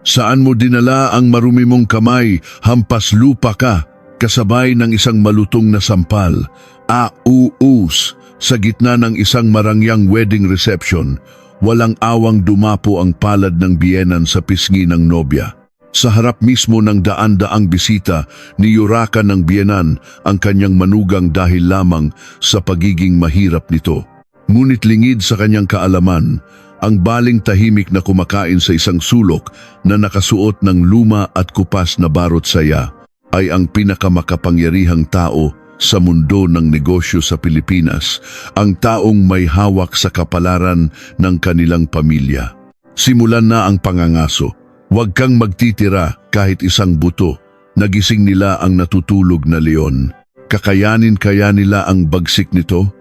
Saan mo dinala ang marumi mong kamay, hampas lupa ka, kasabay ng isang malutong na sampal, auus, sa gitna ng isang marangyang wedding reception, walang awang dumapo ang palad ng biyenan sa pisngi ng nobya. Sa harap mismo ng daan-daang bisita, niyurakan ng biyenan ang kanyang manugang dahil lamang sa pagiging mahirap nito. Ngunit lingid sa kanyang kaalaman, ang baling tahimik na kumakain sa isang sulok na nakasuot ng luma at kupas na barot saya ay ang pinakamakapangyarihang tao sa mundo ng negosyo sa Pilipinas, ang taong may hawak sa kapalaran ng kanilang pamilya. Simulan na ang pangangaso. Huwag kang magtitira kahit isang buto. Nagising nila ang natutulog na leon. Kakayanin kaya nila ang bagsik nito?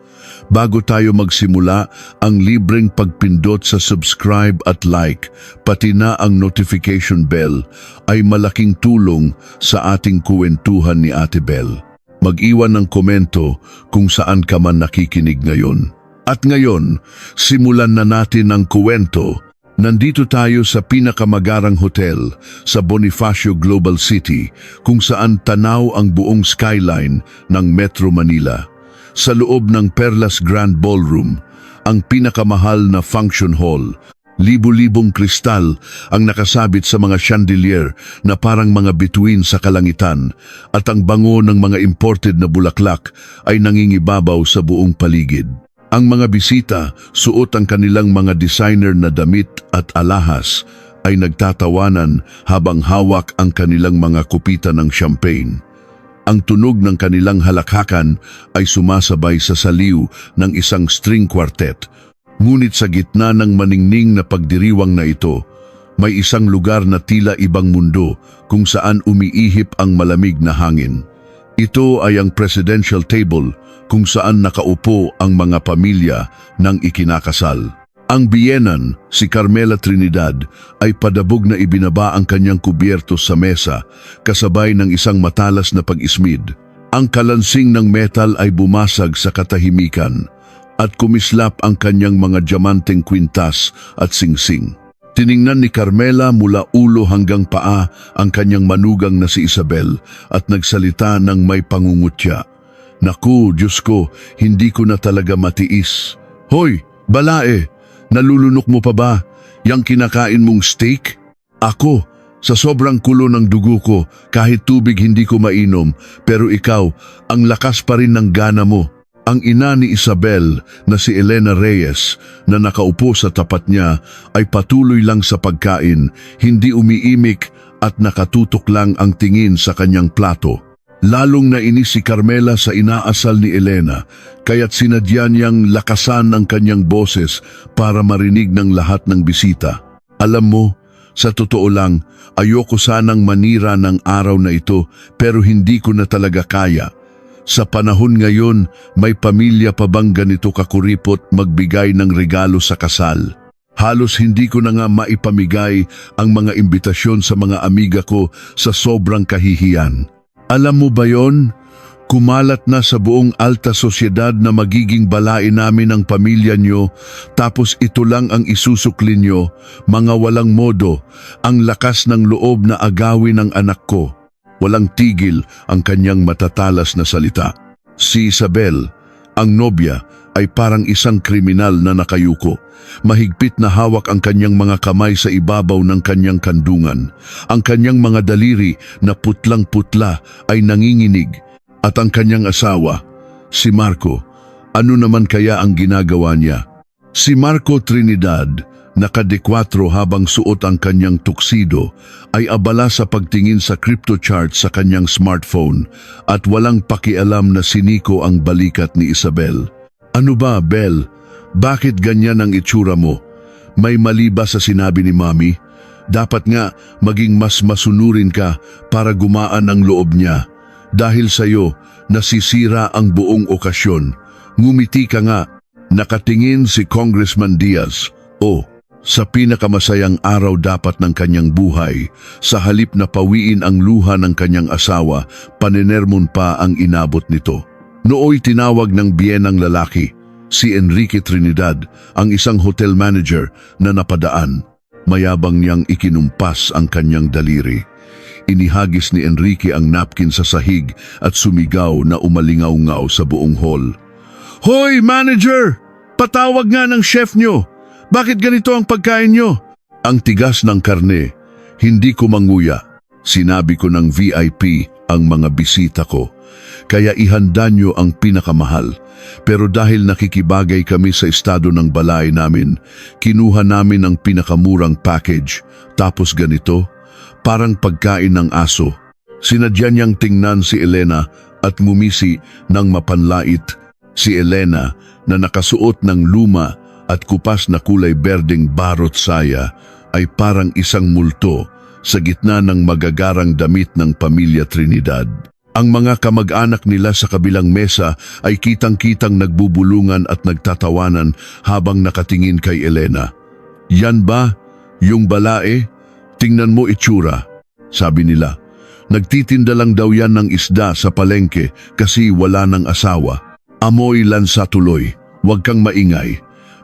Bago tayo magsimula, ang libreng pagpindot sa subscribe at like, pati na ang notification bell, ay malaking tulong sa ating kuwentuhan ni Ate Bel. Mag-iwan ng komento kung saan ka man nakikinig ngayon. At ngayon, simulan na natin ang kuwento. Nandito tayo sa pinakamagarang hotel sa Bonifacio Global City, kung saan tanaw ang buong skyline ng Metro Manila. Sa loob ng Perlas Grand Ballroom, ang pinakamahal na function hall, libu-libong kristal ang nakasabit sa mga chandelier na parang mga bituin sa kalangitan, at ang bango ng mga imported na bulaklak ay nangingibabaw sa buong paligid. Ang mga bisita, suot ang kanilang mga designer na damit at alahas, ay nagtatawanan habang hawak ang kanilang mga kupita ng champagne. Ang tunog ng kanilang halakhakan ay sumasabay sa saliw ng isang string quartet. Ngunit sa gitna ng maningning na pagdiriwang na ito, may isang lugar na tila ibang mundo kung saan umiihip ang malamig na hangin. Ito ay ang presidential table kung saan nakaupo ang mga pamilya ng ikinakasal. Ang biyenan, si Carmela Trinidad, ay padabog na ibinaba ang kanyang kubyertos sa mesa, kasabay ng isang matalas na pag-ismid. Ang kalansing ng metal ay bumasag sa katahimikan, at kumislap ang kanyang mga diamanteng kwintas at singsing. Tiningnan ni Carmela mula ulo hanggang paa ang kanyang manugang na si Isabel at nagsalita ng may pangungutya. Naku, Diyos ko, hindi ko na talaga matiis. Hoy, balae! Nalulunok mo pa ba? Yang kinakain mong steak? Ako, sa sobrang kulo ng dugo ko, kahit tubig hindi ko mainom, pero ikaw, ang lakas pa rin ng gana mo. Ang ina ni Isabel na si Elena Reyes na nakaupo sa tapat niya ay patuloy lang sa pagkain, hindi umiimik at nakatutok lang ang tingin sa kanyang plato. Lalong nainis si Carmela sa inaasal ni Elena, kaya't sinadya niyang lakasan ang kanyang boses para marinig ng lahat ng bisita. Alam mo, sa totoo lang, ayoko sanang manira ng araw na ito, pero hindi ko na talaga kaya. Sa panahon ngayon, may pamilya pa bang ganito kakuripot magbigay ng regalo sa kasal? Halos hindi ko na nga maipamigay ang mga imbitasyon sa mga amiga ko sa sobrang kahihiyan. Alam mo ba yon? Kumalat na sa buong alta sosyedad na magiging balain namin ang pamilya nyo, tapos ito lang ang isusukli nyo, mga walang modo, ang lakas ng loob na agawin ang anak ko. Walang tigil ang kanyang matatalas na salita. Si Isabel, ang nobya, ay parang isang kriminal na nakayuko. Mahigpit na hawak ang kanyang mga kamay sa ibabaw ng kanyang kandungan. Ang kanyang mga daliri na putlang-putla ay nanginginig. At ang kanyang asawa, si Marco, ano naman kaya ang ginagawa niya? Si Marco Trinidad, nakadekwatro habang suot ang kanyang tuxedo, ay abala sa pagtingin sa crypto chart sa kanyang smartphone at walang pakialam na siniko ang balikat ni Isabel. Ano ba, Bel? Bakit ganyan ang itsura mo? May mali ba sa sinabi ni Mami? Dapat nga maging mas masunurin ka para gumaan ang loob niya. Dahil sa'yo, nasisira ang buong okasyon. Ngumiti ka nga. Nakatingin si Congressman Diaz. Sa pinakamasayang araw dapat ng kanyang buhay, sa halip na pawiin ang luha ng kanyang asawa, panenermon pa ang inabot nito. Nooy tinawag ng biyenang lalaki, si Enrique Trinidad, ang isang hotel manager na napadaan. Mayabang niyang ikinumpas ang kanyang daliri. Inihagis ni Enrique ang napkin sa sahig at sumigaw na umalingaw-ngaw sa buong hall. "Hoy, manager! Patawag nga ng chef nyo! Bakit ganito ang pagkain nyo?" Ang tigas ng karne, hindi ko manguya. Sinabi ko ng VIP ang mga bisita ko. Kaya ihanda nyo ang pinakamahal. Pero dahil nakikibagay kami sa estado ng balay namin, kinuha namin ang pinakamurang package. Tapos ganito, parang pagkain ng aso. Sinadya niyang tingnan si Elena at ngumisi ng mapanlait. Si Elena na nakasuot ng luma at kupas na kulay berdeng barot saya ay parang isang multo sa gitna ng magagarang damit ng pamilya Trinidad. Ang mga kamag-anak nila sa kabilang mesa ay kitang-kitang nagbubulungan at nagtatawanan habang nakatingin kay Elena. "Yan ba? Yung balae? Tingnan mo itsura," sabi nila. "Nagtitinda lang daw yan ng isda sa palengke kasi wala ng asawa. Amoy lansa tuloy, huwag kang maingay."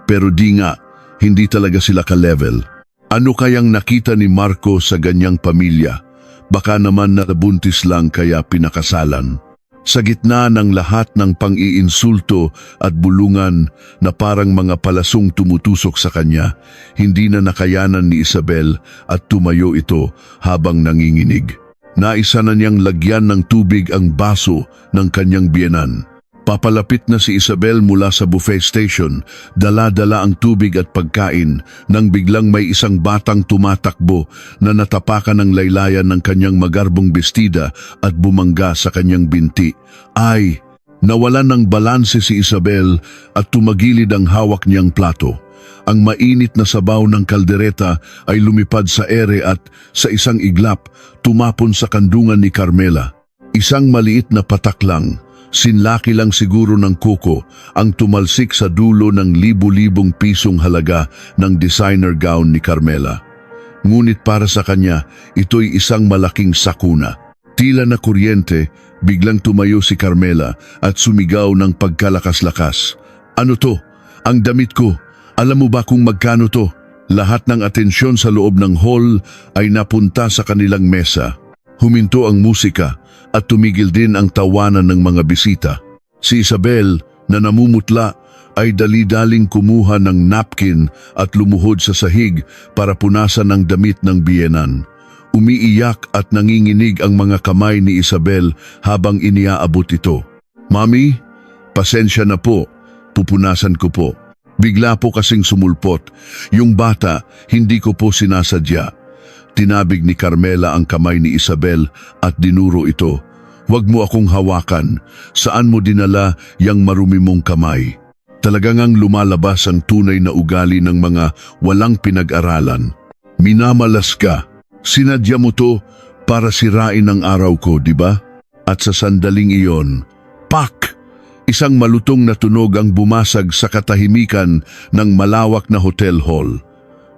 Pero di nga, hindi talaga sila ka-level. Ano kayang nakita ni Marco sa ganyang pamilya? Baka naman nabuntis lang kaya pinakasalan. Sa gitna ng lahat ng pang-iinsulto at bulungan na parang mga palasong tumutusok sa kanya, hindi na nakayanan ni Isabel at tumayo ito habang nanginginig. Naisa na niyang lagyan ng tubig ang baso ng kanyang biyenan. Papalapit na si Isabel mula sa buffet station, dala-dala ang tubig at pagkain nang biglang may isang batang tumatakbo na natapakan ng laylayan ng kanyang magarbong bestida at bumangga sa kanyang binti. Ay, nawalan ng balanse si Isabel at tumagilid ang hawak niyang plato. Ang mainit na sabaw ng kaldereta ay lumipad sa ere at sa isang iglap tumapon sa kandungan ni Carmela. Isang maliit na patak lang, sinlaki lang siguro ng kuko ang tumalsik sa dulo ng libu-libong pisong halaga ng designer gown ni Carmela. Ngunit para sa kanya, ito'y isang malaking sakuna. Tila na kuryente, biglang tumayo si Carmela at sumigaw ng pagkalakas-lakas. "Ano to? Ang damit ko! Alam mo ba kung magkano to?" Lahat ng atensyon sa loob ng hall ay napunta sa kanilang mesa. Huminto ang musika at tumigil din ang tawanan ng mga bisita. Si Isabel, na namumutla, ay dali-daling kumuha ng napkin at lumuhod sa sahig para punasan ang damit ng biyenan. Umiiyak at nanginginig ang mga kamay ni Isabel habang iniaabot ito. "Mami, pasensya na po, pupunasan ko po." Bigla po kasing sumulpot. Yung bata, hindi ko po sinasadya. Tinabig ni Carmela ang kamay ni Isabel at dinuro ito. "Huwag mo akong hawakan. Saan mo dinala yang marumi mong kamay?" Talagang ang lumalabas ang tunay na ugali ng mga walang pinag-aralan. "Minamalas ka. Sinadya mo to para sirain ang araw ko, di ba?" At sa sandaling iyon, pak! Isang malutong na tunog ang bumasag sa katahimikan ng malawak na hotel hall.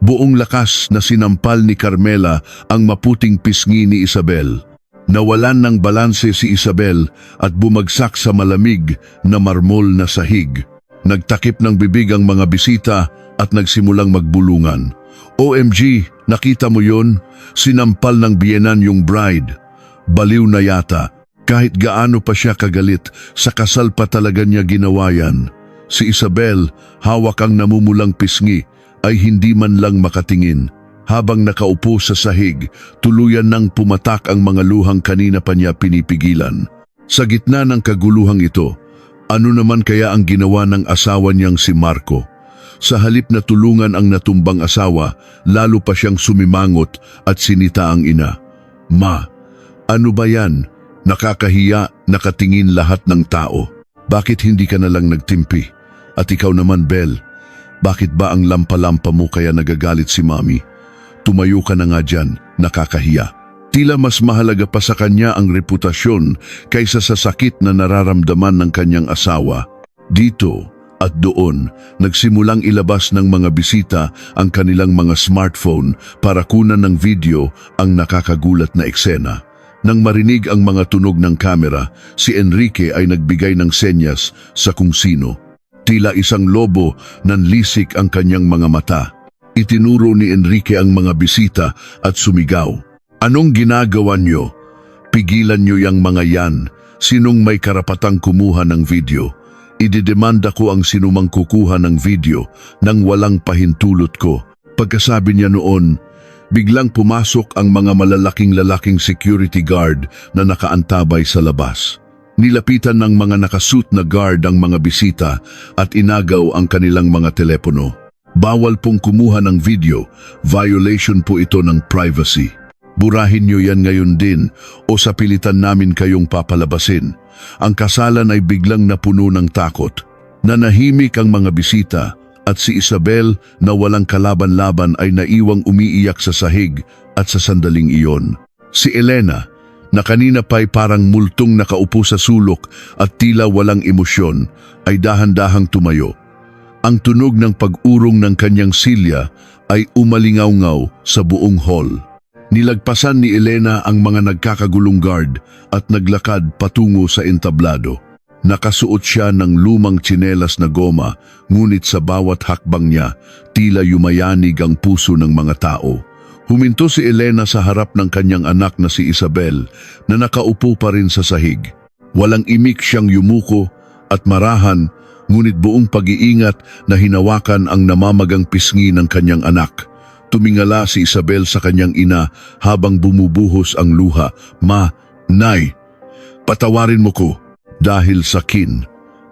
Buong lakas na sinampal ni Carmela ang maputing pisngi ni Isabel. Nawalan ng balanse si Isabel at bumagsak sa malamig na marmol na sahig. Nagtakip ng bibig ang mga bisita at nagsimulang magbulungan. "OMG, nakita mo yun? Sinampal ng biyenan yung bride. Baliw na yata. Kahit gaano pa siya kagalit, sa kasal pa talaga niya ginawa yan." Si Isabel, hawak ang namumulang pisngi, ay hindi man lang makatingin. Habang nakaupo sa sahig, tuluyan nang pumatak ang mga luhang kanina pa niya pinipigilan. Sa gitna ng kaguluhang ito, ano naman kaya ang ginawa ng asawa niyang si Marco? Sa halip na tulungan ang natumbang asawa, lalo pa siyang sumimangot at sinita ang ina. "Ma, ano ba yan? Nakakahiya, nakatingin lahat ng tao. Bakit hindi ka na lang nagtimpi? At ikaw naman, Bel, bakit ba ang lampa-lampa mo kaya nagagalit si Mami? Tumayo ka na nga dyan, nakakahiya." Tila mas mahalaga pa sa kanya ang reputasyon kaysa sa sakit na nararamdaman ng kanyang asawa. Dito at doon, nagsimulang ilabas ng mga bisita ang kanilang mga smartphone para kunan ng video ang nakakagulat na eksena. Nang marinig ang mga tunog ng kamera, si Enrique ay nagbigay ng senyas sa kung sino. Tila isang lobo, nanlisik ang kanyang mga mata. Itinuro ni Enrique ang mga bisita at sumigaw. Anong ginagawa nyo? Pigilan nyo yang mga yan. Sinong may karapatang kumuha ng video? Ididemanda ko ang sinumang kukuha ng video nang walang pahintulot ko. Pagkasabi niya noon, biglang pumasok ang mga lalaking security guard na nakaantabay sa labas. Nilapitan ng mga nakasuit na guard ang mga bisita at inagaw ang kanilang mga telepono. Bawal pong kumuha ng video, violation po ito ng privacy. Burahin niyo yan ngayon din o sa pilitan namin kayong papalabasin. Ang kasalan ay biglang napuno ng takot. Nanahimik ang mga bisita at si Isabel na walang kalaban-laban ay naiwang umiiyak sa sahig at sa sandaling iyon. Si Elena, na kanina pa'y parang multong nakaupo sa sulok at tila walang emosyon, ay dahan-dahang tumayo. Ang tunog ng pag-urong ng kanyang silya ay umalingaw-ngaw sa buong hall. Nilagpasan ni Elena ang mga nagkakagulong guard at naglakad patungo sa entablado. Nakasuot siya ng lumang tsinelas na goma, ngunit sa bawat hakbang niya, tila yumayanig ang puso ng mga tao. Huminto si Elena sa harap ng kanyang anak na si Isabel na nakaupo pa rin sa sahig. Walang imik siyang yumuko at marahan, ngunit buong pag-iingat na hinawakan ang namamagang pisngi ng kanyang anak. Tumingala si Isabel sa kanyang ina habang bumubuhos ang luha. Ma, Nay, patawarin mo ko dahil sa kin.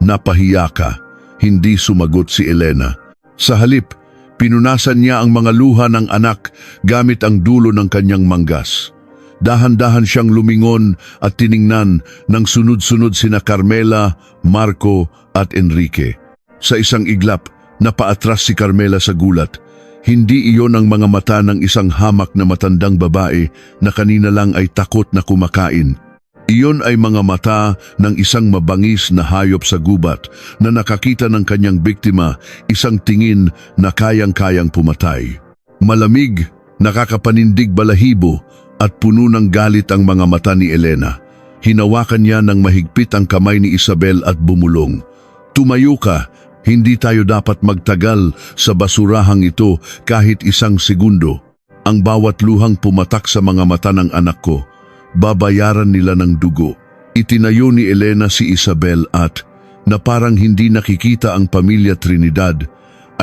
Napahiya ka. Hindi sumagot si Elena. Sa halip, pinunasan niya ang mga luha ng anak gamit ang dulo ng kanyang manggas. Dahan-dahan siyang lumingon at tiningnan ng sunod-sunod sina Carmela, Marco at Enrique. Sa isang iglap, napaatras si Carmela sa gulat. Hindi iyon ang mga mata ng isang hamak na matandang babae na kanina lang ay takot na kumakain. Iyon ay mga mata ng isang mabangis na hayop sa gubat na nakakita ng kanyang biktima, isang tingin na kayang-kayang pumatay. Malamig, nakakapanindig balahibo at puno ng galit ang mga mata ni Elena. Hinawakan niya ng mahigpit ang kamay ni Isabel at bumulong. Tumayo ka, hindi tayo dapat magtagal sa basurahang ito kahit isang segundo. Ang bawat luhang pumatak sa mga mata ng anak ko, babayaran nila ng dugo. Itinayo ni Elena si Isabel at, na parang hindi nakikita ang pamilya Trinidad,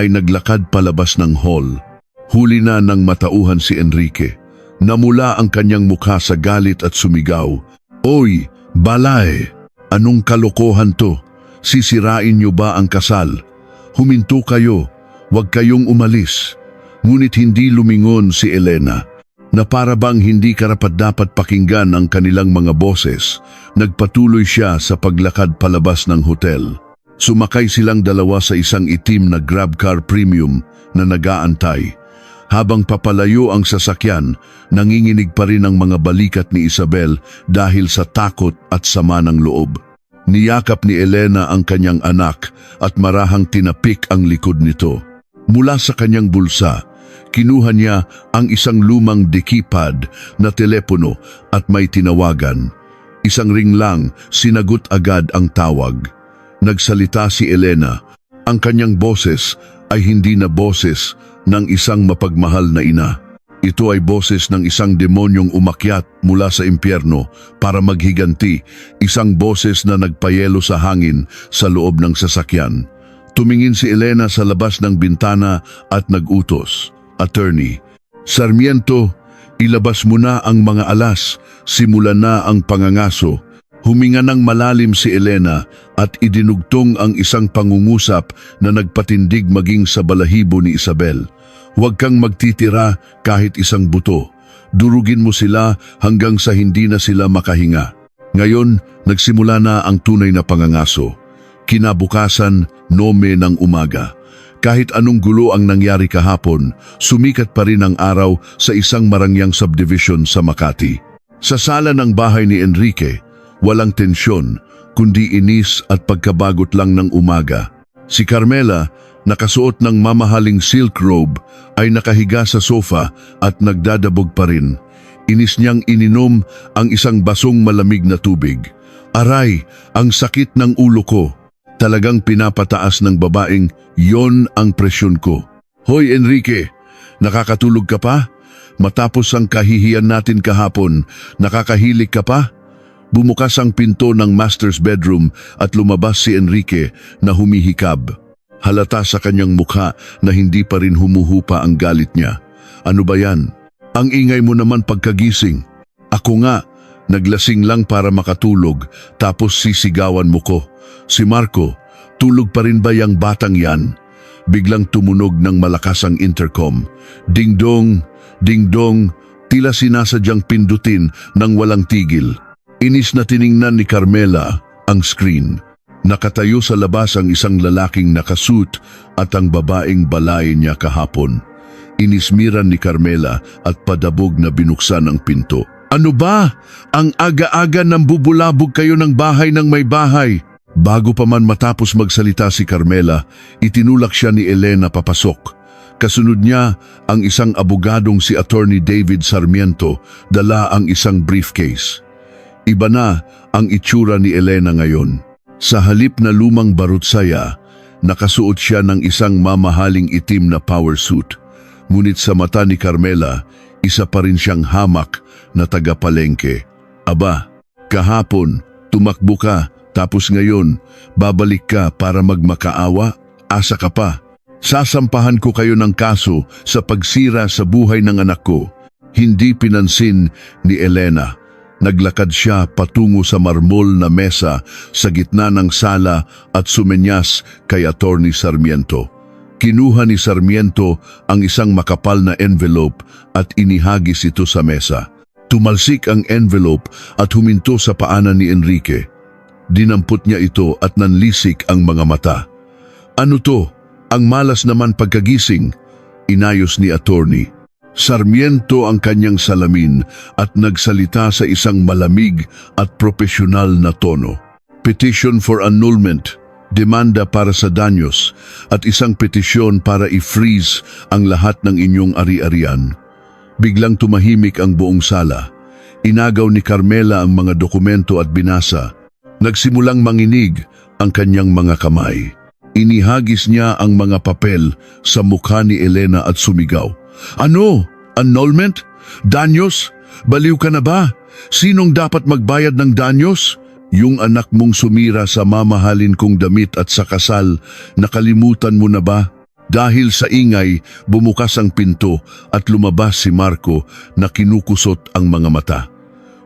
ay naglakad palabas ng hall. Huli na ng matauhan si Enrique. Namula ang kanyang mukha sa galit at sumigaw, "Oy, balay! Anong kalokohan to? Sisirain niyo ba ang kasal? Huminto kayo, huwag kayong umalis." Ngunit hindi lumingon si Elena, na para bang hindi karapat-dapat pakinggan ang kanilang mga boses. Nagpatuloy siya sa paglakad palabas ng hotel. Sumakay silang dalawa sa isang itim na grab car premium na nag-aantay. Habang papalayo ang sasakyan, nanginginig pa rin ang mga balikat ni Isabel dahil sa takot at sama ng loob. Niyakap ni Elena ang kanyang anak at marahang tinapik ang likod nito. Mula sa kanyang bulsa, kinuha niya ang isang lumang dekipad na telepono at may tinawagan. Isang ring lang, sinagot agad ang tawag. Nagsalita si Elena. Ang kanyang boses ay hindi na boses ng isang mapagmahal na ina. Ito ay boses ng isang demonyong umakyat mula sa impyerno para maghiganti, isang boses na nagpayelo sa hangin sa loob ng sasakyan. Tumingin si Elena sa labas ng bintana at nagutos, "Attorney, Sarmiento, ilabas mo na ang mga alas, simulan na ang pangangaso." Huminga ng malalim si Elena at idinugtong ang isang pangungusap na nagpatindig maging sa balahibo ni Isabel. "Huwag kang magtitira kahit isang buto. Durugin mo sila hanggang sa hindi na sila makahinga." Ngayon, nagsimula na ang tunay na pangangaso. Kinabukasan, 9 ng umaga. Kahit anong gulo ang nangyari kahapon, sumikat pa rin ang araw sa isang marangyang subdivision sa Makati. Sa sala ng bahay ni Enrique, walang tensyon, kundi inis at pagkabagot lang ng umaga. Si Carmela, nakasuot ng mamahaling silk robe, ay nakahiga sa sofa at nagdadabog pa rin. Inis niyang ininom ang isang basong malamig na tubig. "Aray, ang sakit ng ulo ko." Talagang pinapataas ng babaeng, "Yon ang presyon ko." "Hoy Enrique, Nakakatulog ka pa? Matapos ang kahihiyan natin kahapon, nakakahilig ka pa? Bumukas ang pinto ng master's bedroom at lumabas si Enrique na humihikab. Halata sa kanyang mukha na hindi pa rin humuhupa ang galit niya. Ano ba yan? Ang ingay mo naman pagkagising. Ako nga, naglasing lang para makatulog tapos sisigawan mo ko. Si Marco, tulog pa rin ba yang batang yan? Biglang tumunog ng malakas ang intercom. Ding-dong, ding-dong, tila sinasadyang pindutin ng walang tigil. Inis na tiningnan ni Carmela ang screen. Nakatayo sa labas ang isang lalaking nakasuit at ang babaeng balay niya kahapon. Inismiran ni Carmela at padabog na binuksan ang pinto. Ano ba? Ang aga-aga nang bubulabog kayo ng bahay ng may bahay. Bago pa man matapos magsalita si Carmela, itinulak siya ni Elena papasok. Kasunod niya ang isang abogadong si Attorney David Sarmiento, dala ang isang briefcase. Iba na ang itsura ni Elena ngayon. Sa halip na lumang barutsaya, nakasuot siya ng isang mamahaling itim na power suit. Ngunit sa mata ni Carmela, isa pa rin siyang hamak na tagapalengke. Aba, kahapon, tumakbo ka, tapos ngayon, babalik ka para magmakaawa? Asa ka pa? Sasampahan ko kayo ng kaso sa pagsira sa buhay ng anak ko. Hindi pinansin ni Elena. Naglakad siya patungo sa marmol na mesa sa gitna ng sala at sumenyas kay Attorney Sarmiento. Kinuha ni Sarmiento ang isang makapal na envelope at inihagis ito sa mesa. Tumalsik ang envelope at huminto sa paanan ni Enrique. Dinampot niya ito at nanlisik ang mga mata. Ano to? Ang malas naman pagkagising, inayos ni Attorney. Sarmiento ang kanyang salamin at nagsalita sa isang malamig at profesional na tono. Petition for annulment, demanda para sa danyos, at isang petisyon para i-freeze ang lahat ng inyong ari-arian. Biglang tumahimik ang buong sala. Inagaw ni Carmela ang mga dokumento at binasa. Nagsimulang manginig ang kanyang mga kamay. Inihagis niya ang mga papel sa mukha ni Elena at sumigaw. Ano? Annulment? Danyos? Baliw ka na ba? Sinong dapat magbayad ng danyos? Yung anak mong sumira sa mamahalin kong damit at sa kasal, nakalimutan mo na ba? Dahil sa ingay, bumukas ang pinto at lumabas si Marco na kinukusot ang mga mata.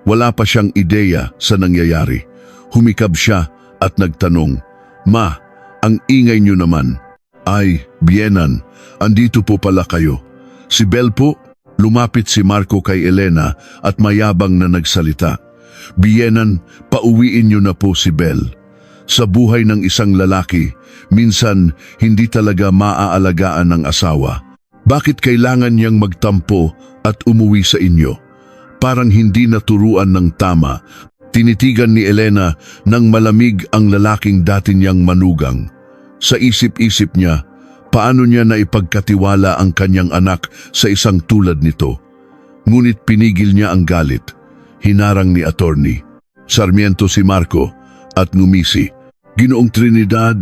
Wala pa siyang ideya sa nangyayari. Humikab siya at nagtanong, Ma, ang ingay niyo naman. Ay, Bienan, andito po pala kayo. Si Bel po. Lumapit si Marco kay Elena at mayabang na nagsalita. Bienan, pauwiin niyo na po si Bel. Sa buhay ng isang lalaki, minsan hindi talaga maaalagaan ng asawa. Bakit kailangan niyang magtampo at umuwi sa inyo? Parang hindi naturuan ng tama. Tinitigan ni Elena nang malamig ang lalaking dati niyang manugang. Sa isip-isip niya, paano niya na ipagkatiwala ang kanyang anak sa isang tulad nito? Ngunit pinigil niya ang galit. Hinarang ni Attorney Sarmiento si Marco at ngumisi. Ginoong Trinidad,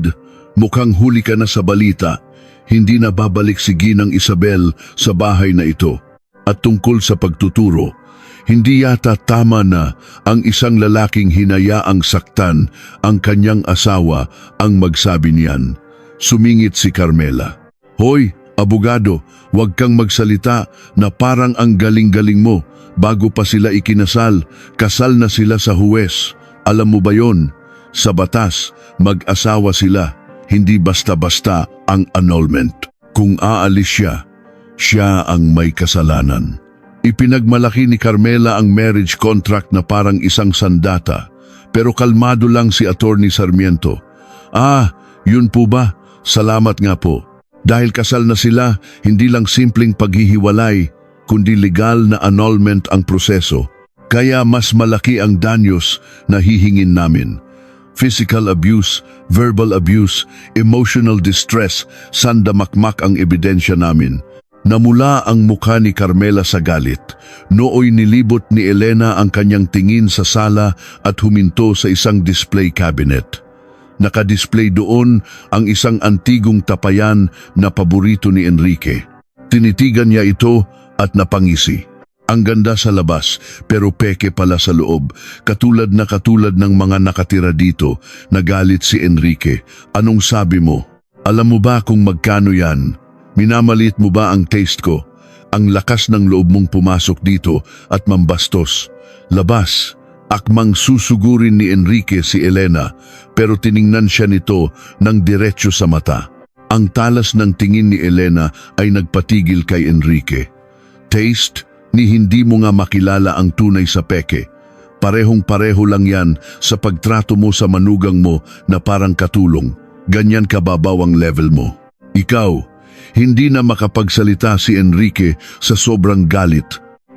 mukhang huli ka na sa balita. Hindi na babalik si Ginang Isabel sa bahay na ito. At tungkol sa pagtuturo, hindi yata tama na ang isang lalaking hinayaang saktan ang kanyang asawa ang magsabi niyan. Sumingit si Carmela. Hoy, abogado, huwag kang magsalita na parang ang galing-galing mo. Bago pa sila ikinasal, kasal na sila sa huwes. Alam mo ba yon? Sa batas, mag-asawa sila. Hindi basta-basta ang annulment. Kung aalis siya, siya ang may kasalanan. Ipinagmalaki ni Carmela ang marriage contract na parang isang sandata. Pero kalmado lang si Attorney Sarmiento. Yun po ba? Salamat nga po. Dahil kasal na sila, hindi lang simpleng paghihiwalay, kundi legal na annulment ang proseso. Kaya mas malaki ang danyos na hihingin namin. Physical abuse, verbal abuse, emotional distress, sandamakmak ang ebidensya namin. Namula ang mukha ni Carmela sa galit. Nooy nilibot ni Elena ang kanyang tingin sa sala at huminto sa isang display cabinet. Nakadisplay doon ang isang antigong tapayan na paborito ni Enrique. Tinitigan niya ito at napangisi. Ang ganda sa labas pero peke pala sa loob. Katulad ng mga nakatira dito. Nagalit si Enrique. Anong sabi mo? Alam mo ba kung magkano yan? Minamalit mo ba ang taste ko? Ang lakas ng loob mong pumasok dito at mambastos. Labas. Akmang susugurin ni Enrique si Elena pero tiningnan siya nito ng diretso sa mata. Ang talas ng tingin ni Elena ay nagpatigil kay Enrique. Taste? Ni hindi mo nga makilala ang tunay sa peke. Parehong-pareho lang yan sa pagtrato mo sa manugang mo na parang katulong. Ganyan kababaw ang level mo. Ikaw, hindi na makapagsalita si Enrique sa sobrang galit.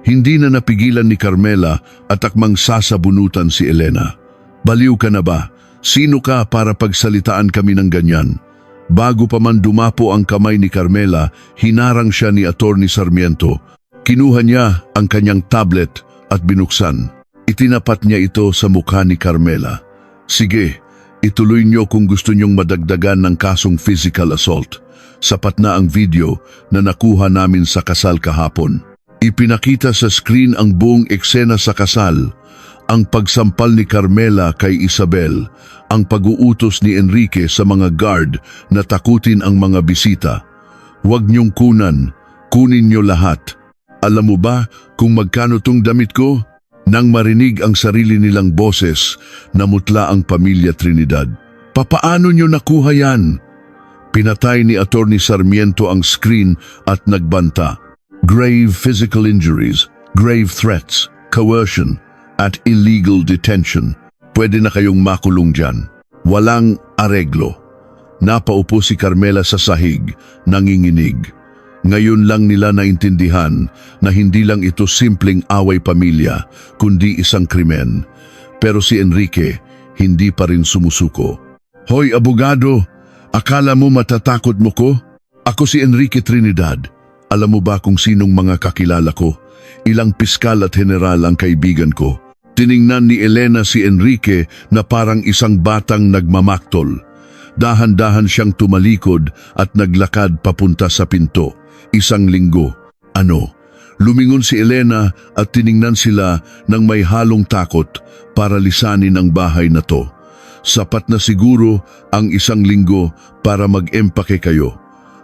Hindi na napigilan ni Carmela at akmang sasabunutan si Elena. Baliw ka na ba? Sino ka para pagsalitaan kami ng ganyan? Bago pa man dumapo ang kamay ni Carmela, hinarang siya ni Attorney Sarmiento. Kinuha niya ang kanyang tablet at binuksan. Itinapat niya ito sa mukha ni Carmela. Sige, ituloy niyo kung gusto niyong madagdagan ng kasong physical assault. Sapat na ang video na nakuha namin sa kasal kahapon. Ipinakita sa screen ang buong eksena sa kasal. Ang pagsampal ni Carmela kay Isabel, ang pag-uutos ni Enrique sa mga guard na takutin ang mga bisita. Huwag niyong kunin niyo lahat. Alam mo ba kung magkano tong damit ko? Nang marinig ang sarili nilang boses, namutla ang pamilya Trinidad. Papaano niyo nakuha yan? Pinatay ni Attorney Sarmiento ang screen at nagbanta. Grave physical injuries, grave threats, coercion, at illegal detention. Pwede na kayong makulong dyan. Walang areglo. Napaupo si Carmela sa sahig, nanginginig. Ngayon lang nila naintindihan na hindi lang ito simpleng away pamilya, kundi isang krimen. Pero si Enrique hindi pa rin sumusuko. Hoy abogado, akala mo matatakot mo ko? Ako si Enrique Trinidad. Alam mo ba kung sinong mga kakilala ko? Ilang piskal at general ang kaibigan ko. Tiningnan ni Elena si Enrique na parang isang batang nagmamaktol. Dahan-dahan siyang tumalikod at naglakad papunta sa pinto. 1 linggo. Ano? Lumingon si Elena at tiningnan sila ng may halong takot para lisanin ang bahay na to. Sapat na siguro ang 1 linggo para mag-empake kayo.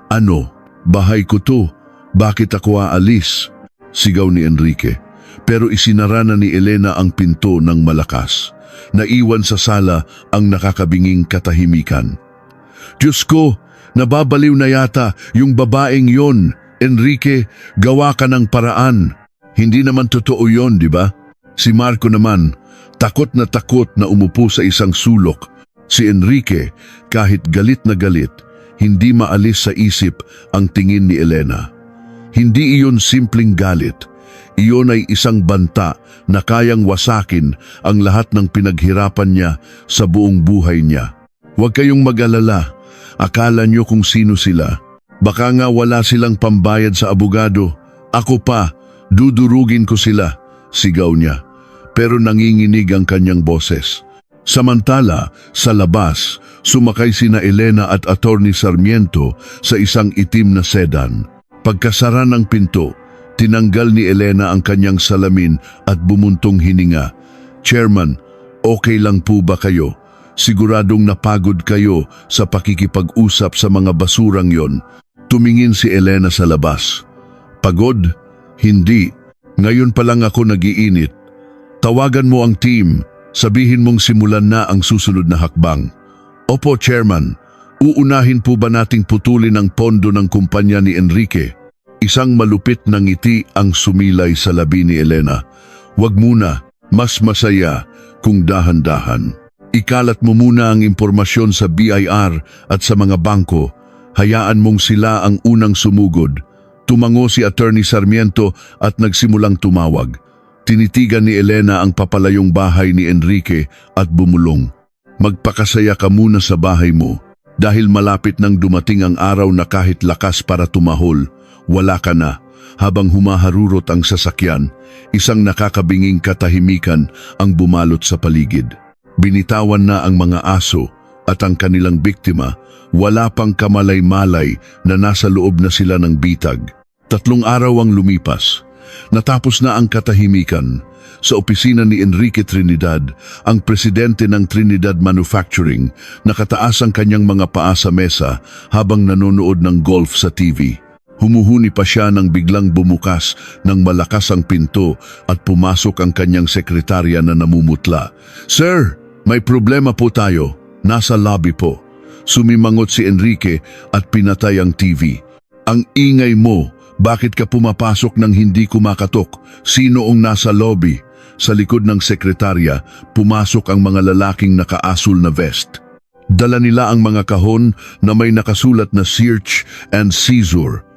Ano? Bahay ko to. Bakit ako aalis? Sigaw ni Enrique. Pero isinara na ni Elena ang pinto ng malakas. Naiwan sa sala ang nakakabinging katahimikan. Diyos ko, nababaliw na yata yung babaeng yon. Enrique, gawa ka ng paraan. Hindi naman totoo yon, di ba? Si Marco naman, takot na umupo sa isang sulok. Si Enrique, kahit galit na galit, hindi maalis sa isip ang tingin ni Elena. Hindi iyon simpleng galit. Iyon ay isang banta na kayang wasakin ang lahat ng pinaghirapan niya sa buong buhay niya. Huwag kayong mag-alala. Akala niyo kung sino sila. Baka nga wala silang pambayad sa abogado. Ako pa, dudurugin ko sila, sigaw niya. Pero nanginginig ang kanyang boses. Samantala, sa labas, sumakay sina Elena at Attorney Sarmiento sa isang itim na sedan. Pagkasara ng pinto, tinanggal ni Elena ang kanyang salamin at bumuntong hininga. Chairman, okay lang po ba kayo? Siguradong napagod kayo sa pakikipag-usap sa mga basurang yon. Tumingin si Elena sa labas. Pagod? Hindi. Ngayon pa lang ako nagiinit. Tawagan mo ang team. Sabihin mong simulan na ang susunod na hakbang. Opo, Chairman. Uunahin po ba nating putulin ang pondo ng kumpanya ni Enrique? Isang malupit na ngiti ang sumilay sa labi ni Elena. Wag muna. Mas masaya kung dahan-dahan. Ikalat mo muna ang impormasyon sa BIR at sa mga bangko. Hayaan mong sila ang unang sumugod. Tumango si Attorney Sarmiento at nagsimulang tumawag. Tinitigan ni Elena ang papalayong bahay ni Enrique at bumulong. Magpakasaya ka muna sa bahay mo dahil malapit nang dumating ang araw na kahit lakas para tumahol, wala ka na. Habang humaharurot ang sasakyan, isang nakakabinging katahimikan ang bumalot sa paligid. Binitawan na ang mga aso at ang kanilang biktima, wala pang kamalay-malay na nasa loob na sila ng bitag. 3 araw ang lumipas. Natapos na ang katahimikan. Sa opisina ni Enrique Trinidad, ang presidente ng Trinidad Manufacturing, nakataas ang kanyang mga paa sa mesa habang nanonood ng golf sa TV. Humuhuni pa siya nang biglang bumukas ng malakas ang pinto at pumasok ang kanyang sekretarya na namumutla. "Sir, may problema po tayo. Nasa lobby po." Sumimangot si Enrique at pinatay ang TV. "Ang ingay mo, bakit ka pumapasok nang hindi kumakatok? Sino ang nasa lobby?" Sa likod ng sekretarya, pumasok ang mga lalaking nakaasul na vest. Dala nila ang mga kahon na may nakasulat na search and seizure.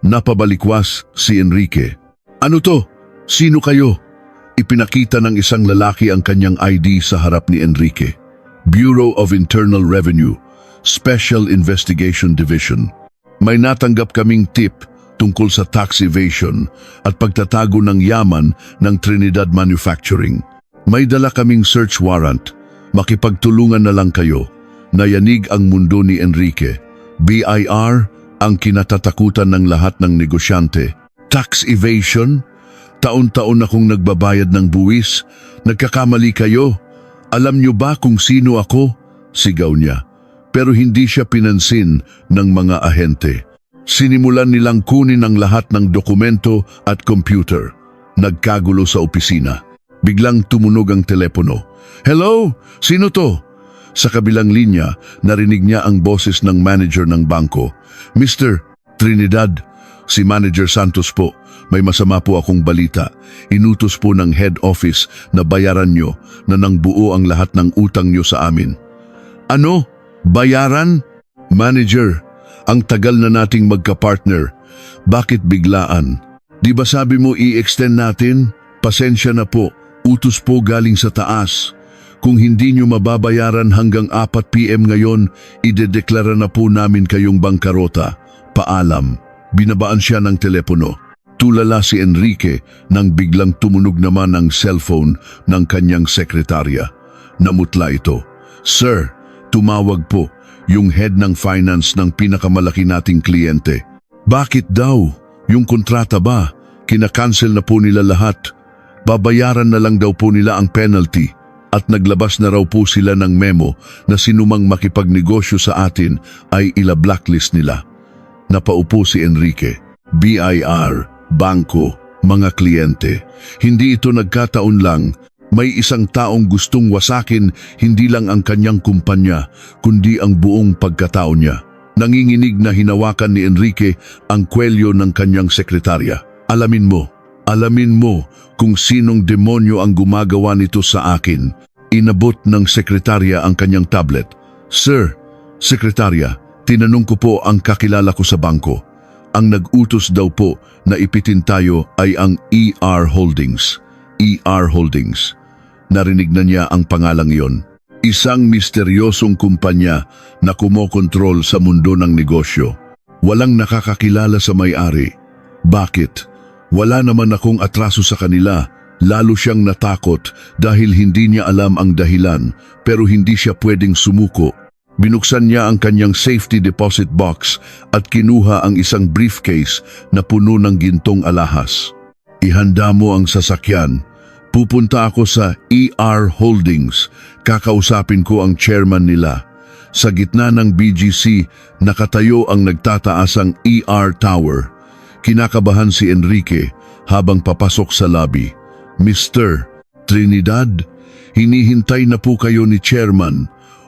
Napabalikwas si Enrique. "Ano to? Sino kayo?" Ipinakita ng isang lalaki ang kanyang ID sa harap ni Enrique. "Bureau of Internal Revenue, Special Investigation Division. May natanggap kaming tip tungkol sa tax evasion at pagtatago ng yaman ng Trinidad Manufacturing. May dala kaming search warrant. Makipagtulungan na lang kayo." Nayanig ang mundo ni Enrique. BIR ang kinatatakutan ng lahat ng negosyante. Tax evasion? Taon-taon akong nagbabayad ng buwis. Nagkakamali kayo. "Alam niyo ba kung sino ako?" Sigaw niya. Pero hindi siya pinansin ng mga ahente. Sinimulan nilang kunin ang lahat ng dokumento at computer. Nagkagulo sa opisina. Biglang tumunog ang telepono. "Hello? Sino to?" Sa kabilang linya, narinig niya ang boses ng manager ng bangko. "Mr. Trinidad, si Manager Santos po. May masama po akong balita. Inutos po ng head office na bayaran nyo na nang buo ang lahat ng utang nyo sa amin." "Ano? Bayaran?" "Manager, ang tagal na nating magka-partner. Bakit biglaan? Di ba sabi mo i-extend natin? Pasensya na po, utos po galing sa taas. Kung hindi nyo mababayaran hanggang 4 PM ngayon, idedeklara na po namin kayong bangkarota. Paalam." Binabaan siya ng telepono. Tulala si Enrique nang biglang tumunog naman ang cellphone ng kanyang sekretarya. Namutla ito. "Sir, tumawag po yung head ng finance ng pinakamalaki nating kliyente." "Bakit daw? Yung kontrata ba? Kinakancel na po nila lahat. Babayaran na lang daw po nila ang penalty." At naglabas na raw po sila ng memo na sinumang makipagnegosyo sa atin ay ila-blacklist nila. Napaupo si Enrique. BIR, bangko, mga kliyente. Hindi ito nagkataon lang. May isang taong gustong wasakin hindi lang ang kanyang kumpanya, kundi ang buong pagkatao niya. Nanginginig na hinawakan ni Enrique ang kwelyo ng kanyang sekretarya. Alamin mo kung sinong demonyo ang gumagawa nito sa akin." Inabot ng sekretarya ang kanyang tablet. "Sir, sekretarya, tinanong ko po ang kakilala ko sa bangko. Ang nag-utos daw po na ipitin tayo ay ang ER Holdings." ER Holdings. Narinig na niya ang pangalang iyon. Isang misteryosong kumpanya na kumokontrol sa mundo ng negosyo. Walang nakakakilala sa may-ari. Bakit? Wala naman akong atraso sa kanila. Lalo siyang natakot dahil hindi niya alam ang dahilan, pero hindi siya pwedeng sumuko. Binuksan niya ang kanyang safety deposit box at kinuha ang isang briefcase na puno ng gintong alahas. "Ihanda mo ang sasakyan. Pupunta ako sa ER Holdings. Kakausapin ko ang chairman nila." Sa gitna ng BGC, nakatayo ang nagtataasang ER Tower. Kinakabahan si Enrique habang papasok sa lobby. "Mr. Trinidad, hinihintay na po kayo ni Chairman.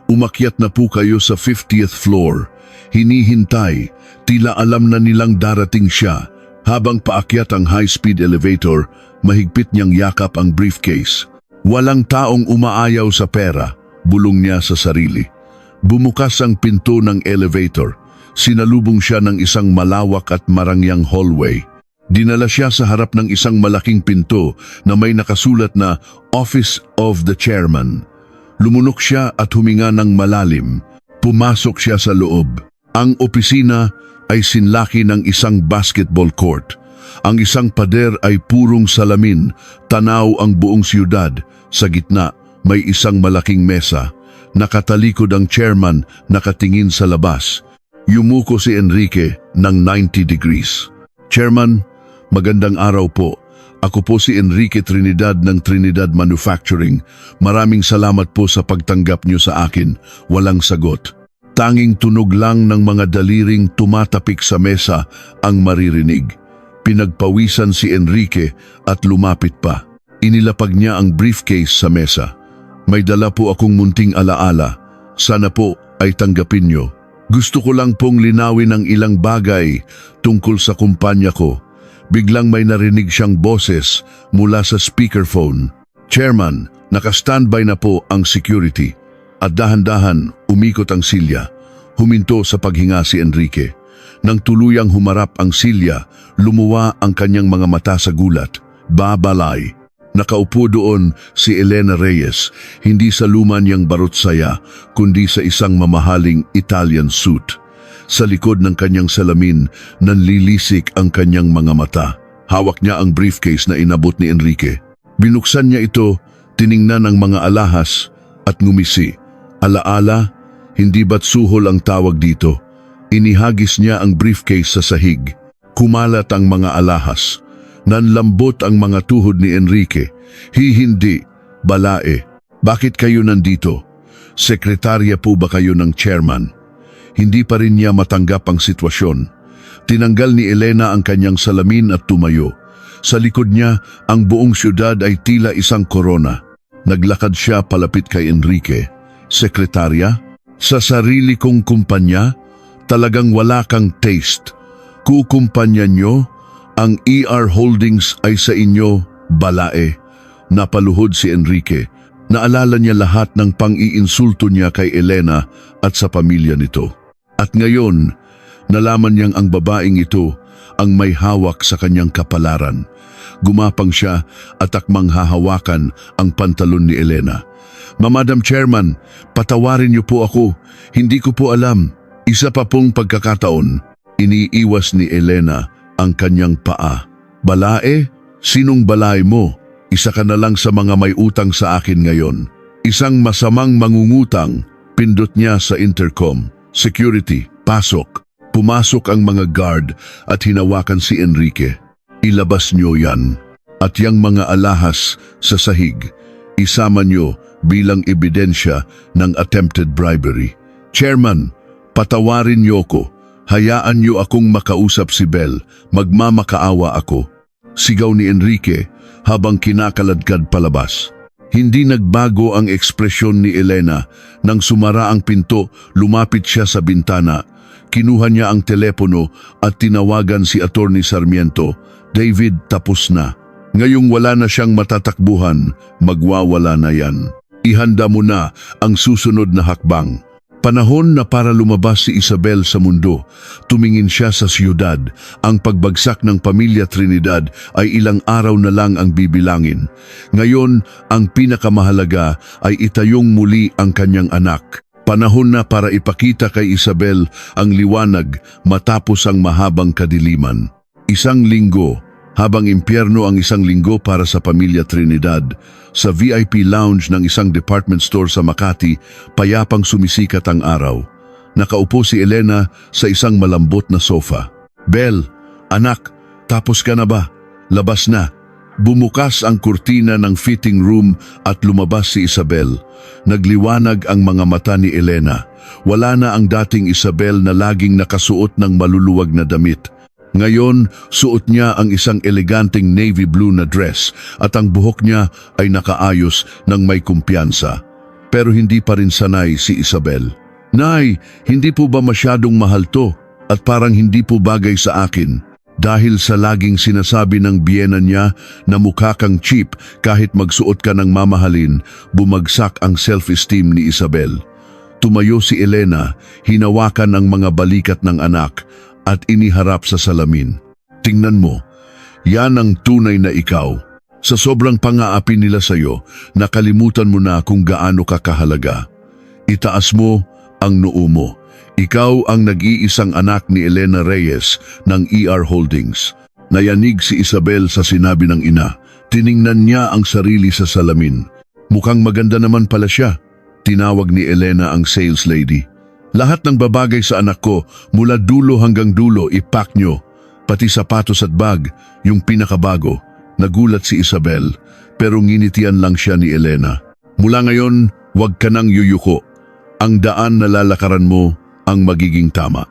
Umakyat na po kayo sa 50th floor. Hinihintay, tila alam na nilang darating siya." Habang paakyat ang high-speed elevator, mahigpit niyang yakap ang briefcase. Walang taong umaayaw sa pera, bulong niya sa sarili. Bumukas ang pinto ng elevator. Sinalubong siya ng isang malawak at marangyang hallway. Dinala siya sa harap ng isang malaking pinto na may nakasulat na Office of the Chairman. Lumunok siya at huminga ng malalim. Pumasok siya sa loob. Ang opisina ay sinlaki ng isang basketball court. Ang isang pader ay purong salamin, tanaw ang buong siyudad. Sa gitna, may isang malaking mesa. Nakatalikod ang chairman, nakatingin sa labas. Yumuko si Enrique ng 90 degrees. Chairman, magandang araw po. Ako po si Enrique Trinidad ng Trinidad Manufacturing. Maraming salamat po sa pagtanggap niyo sa akin. Walang sagot. Tanging tunog lang ng mga daliring tumatapik sa mesa ang maririnig. Pinagpawisan si Enrique at lumapit pa. Inilapag niya ang briefcase sa mesa. May dala po akong munting alaala. Sana po ay tanggapin niyo. Gusto ko lang pong linawin ang ilang bagay tungkol sa kumpanya ko. Biglang may narinig siyang boses mula sa speakerphone. Chairman, naka-standby na po ang security. At dahan-dahan umikot ang silya. Huminto sa paghinga si Enrique. Nang tuluyang humarap ang silya, lumuwa ang kanyang mga mata sa gulat. Babalay. Nakaupo doon si Elena Reyes, hindi sa luma niyang barot saya, kundi sa isang mamahaling Italian suit. Sa likod ng kanyang salamin, nanlilisik ang kanyang mga mata. Hawak niya ang briefcase na inabot ni Enrique. Binuksan niya ito, tiningnan ang mga alahas at ngumisi. Alaala, hindi ba't suhol ang tawag dito? Inihagis niya ang briefcase sa sahig. Kumalat ang mga alahas. Nanlambot ang mga tuhod ni Enrique. Hindi, balae. Bakit kayo nandito? Sekretarya po ba kayo ng chairman? Hindi pa rin niya matanggap ang sitwasyon. Tinanggal ni Elena ang kanyang salamin at tumayo. Sa likod niya, ang buong syudad ay tila isang korona. Naglakad siya palapit kay Enrique. Sekretarya? Sa sarili kong kumpanya? Talagang wala kang taste. Kukumpanya nyo? Ang ER Holdings ay sa inyo, balae. Napaluhod si Enrique. Naalala niya lahat ng pang-iinsulto niya kay Elena at sa pamilya nito. At ngayon, nalaman niyang ang babaeng ito ang may hawak sa kanyang kapalaran. Gumapang siya at akmang hahawakan ang pantalon ni Elena. Madam Chairman, patawarin niyo po ako. Hindi ko po alam. Isa pa pong pagkakataon, iniiwas ni Elena ang kanyang paa. Balae? Sinong balay mo? Isa ka na lang sa mga may utang sa akin ngayon. Isang masamang mangungutang, pindot niya sa intercom. Security, pasok. Pumasok ang mga guard at hinawakan si Enrique. Ilabas niyo yan. At yang mga alahas sa sahig, isama niyo bilang ebidensya ng attempted bribery. Chairman, patawarin niyo ko. Hayaan niyo akong makausap si Belle. Magmamakaawa ako. Sigaw ni Enrique habang kinakaladkad palabas. Hindi nagbago ang ekspresyon ni Elena. Nang sumara ang pinto, lumapit siya sa bintana. Kinuha niya ang telepono at tinawagan si Attorney Sarmiento. David, tapos na. Ngayong wala na siyang matatakbuhan, magwawala na yan. Ihanda mo na ang susunod na hakbang. Panahon na para lumabas si Isabel sa mundo. Tumingin siya sa siyudad. Ang pagbagsak ng pamilya Trinidad ay ilang araw na lang ang bibilangin. Ngayon, ang pinakamahalaga ay itayong muli ang kanyang anak. Panahon na para ipakita kay Isabel ang liwanag matapos ang mahabang kadiliman. Isang linggo, habang impyerno ang isang linggo para sa pamilya Trinidad, sa VIP lounge ng isang department store sa Makati, payapang sumisikat ang araw. Nakaupo si Elena sa isang malambot na sofa. Belle, anak, tapos ka na ba? Labas na. Bumukas ang kurtina ng fitting room at lumabas si Isabel. Nagliwanag ang mga mata ni Elena. Wala na ang dating Isabel na laging nakasuot ng maluluwag na damit. Ngayon, suot niya ang isang eleganteng navy blue na dress at ang buhok niya ay nakaayos ng may kumpiyansa. Pero hindi pa rin sanay si Isabel. Nay, hindi po ba masyadong mahal to? At parang hindi po bagay sa akin. Dahil sa laging sinasabi ng biyena niya na mukha kang cheap kahit magsuot ka ng mamahalin, bumagsak ang self-esteem ni Isabel. Tumayo si Elena, hinawakan ang mga balikat ng anak at iniharap sa salamin. Tingnan mo, yan ang tunay na ikaw. Sa sobrang pang-aapi nila sa'yo, nakalimutan mo na kung gaano ka kahalaga. Itaas mo ang noo mo. Ikaw ang nag-iisang anak ni Elena Reyes ng ER Holdings. Nayanig si Isabel sa sinabi ng ina. Tiningnan niya ang sarili sa salamin. Mukhang maganda naman pala siya. Tinawag ni Elena ang sales lady. Lahat ng babagay sa anak ko, mula dulo hanggang dulo, ipak nyo. Pati sapatos at bag, yung pinakabago. Nagulat si Isabel, pero nginitian lang siya ni Elena. Mula ngayon, huwag ka nang yuyuko. Ang daan na lalakaran mo ang magiging tama.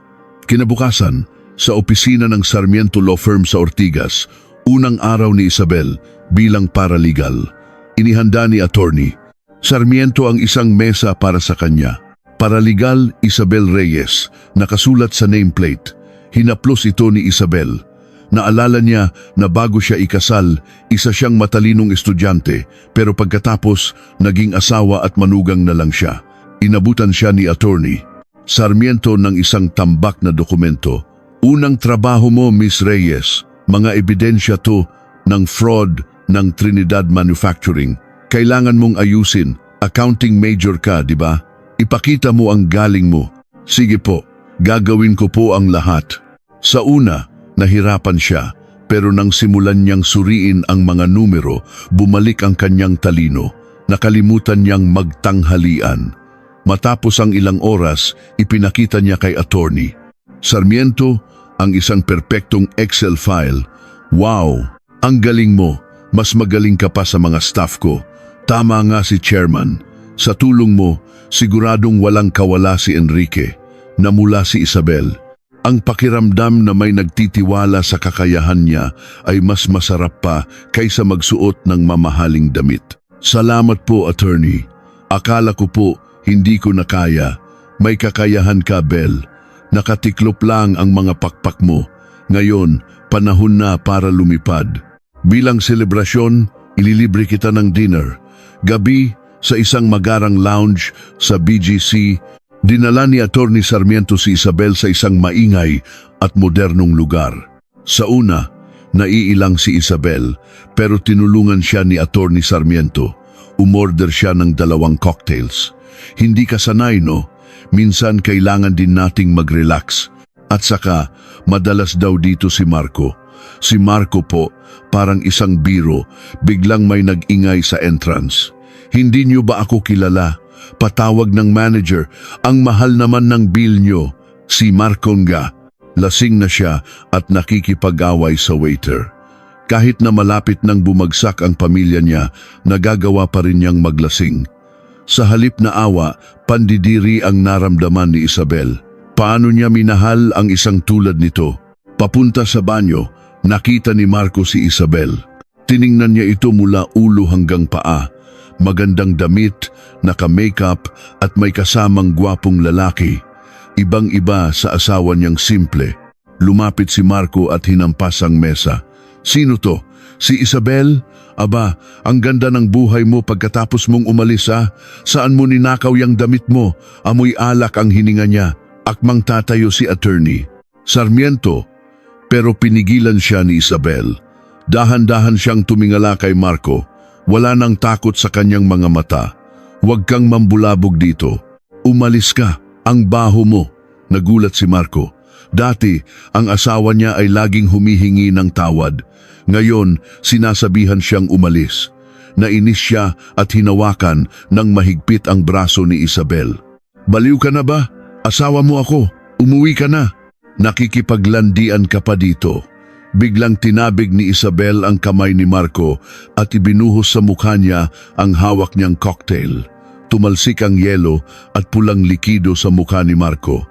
Kinabukasan, sa opisina ng Sarmiento Law Firm sa Ortigas, unang araw ni Isabel bilang paralegal. Inihanda ni attorney Sarmiento ang isang mesa para sa kanya. Paralegal Isabel Reyes, nakasulat sa nameplate. Hinaplos ito ni Isabel. Naalala niya na bago siya ikasal, isa siyang matalinong estudyante, pero pagkatapos, naging asawa at manugang na lang siya. Inabutan siya ni attorney Sarmiento ng isang tambak na dokumento. Unang trabaho mo, Miss Reyes, mga ebidensya to ng fraud ng Trinidad Manufacturing. Kailangan mong ayusin. Accounting major ka, di ba? Ipakita mo ang galing mo. Sige po, gagawin ko po ang lahat. Sa una, nahirapan siya, pero nang simulan niyang suriin ang mga numero, bumalik ang kanyang talino. Nakalimutan niyang magtanghalian. Matapos ang ilang oras, ipinakita niya kay attorney Sarmiento ang isang perpektong Excel file. Wow, ang galing mo. Mas magaling ka pa sa mga staff ko. Tama nga si chairman. Sa tulong mo, siguradong walang kawala si Enrique. Namula si Isabel. Ang pakiramdam na may nagtitiwala sa kakayahan niya ay mas masarap pa kaysa magsuot ng mamahaling damit. Salamat po, attorney. Akala ko po, hindi ko na kaya. May kakayahan ka, Bel. Nakatiklop lang ang mga pakpak mo. Ngayon, panahon na para lumipad. Bilang selebrasyon, ililibre kita ng dinner. Gabi, sa isang magarang lounge sa BGC, dinala ni Attorney Sarmiento si Isabel sa isang maingay at modernong lugar. Sa una, naiilang si Isabel, pero tinulungan siya ni Attorney Sarmiento. Umorder siya ng 2 cocktails. Hindi ka sanay, no? Minsan kailangan din nating mag-relax. At saka, madalas daw dito si Marco. Si Marco po, parang isang biro, biglang may nag-ingay sa entrance. Hindi niyo ba ako kilala? Patawag ng manager, ang mahal naman ng bill niyo. Si Marco nga. Lasing na siya at nakikipag-away sa waiter. Kahit na malapit nang bumagsak ang pamilya niya, nagagawa pa rin niyang maglasing. Sa halip na awa, pandidiri ang naramdaman ni Isabel. Paano niya minahal ang isang tulad nito? Papunta sa banyo, nakita ni Marco si Isabel. Tiningnan niya ito mula ulo hanggang paa. Magandang damit, naka-makeup at may kasamang gwapong lalaki. Ibang-iba sa asawa niyang simple. Lumapit si Marco at hinampas ang mesa. Sino to? Si Isabel? Aba, ang ganda ng buhay mo pagkatapos mong umalis ha. Saan mo ninakaw yung damit mo? Amoy alak ang hininga niya. Akmang tatayo si attorney Sarmiento, pero pinigilan siya ni Isabel. Dahan-dahan siyang tumingala kay Marco. Wala nang takot sa kanyang mga mata. Huwag kang mambulabog dito. Umalis ka, ang baho mo. Nagulat si Marco. Dati, ang asawa niya ay laging humihingi ng tawad. Ngayon, sinasabihan siyang umalis. Nainis siya at hinawakan ng mahigpit ang braso ni Isabel. Baliw ka na ba? Asawa mo ako. Umuwi ka na. Nakikipaglandian ka pa dito. Biglang tinabig ni Isabel ang kamay ni Marco at ibinuhos sa mukha niya ang hawak niyang cocktail. Tumalsik ang yelo at pulang likido sa mukha ni Marco.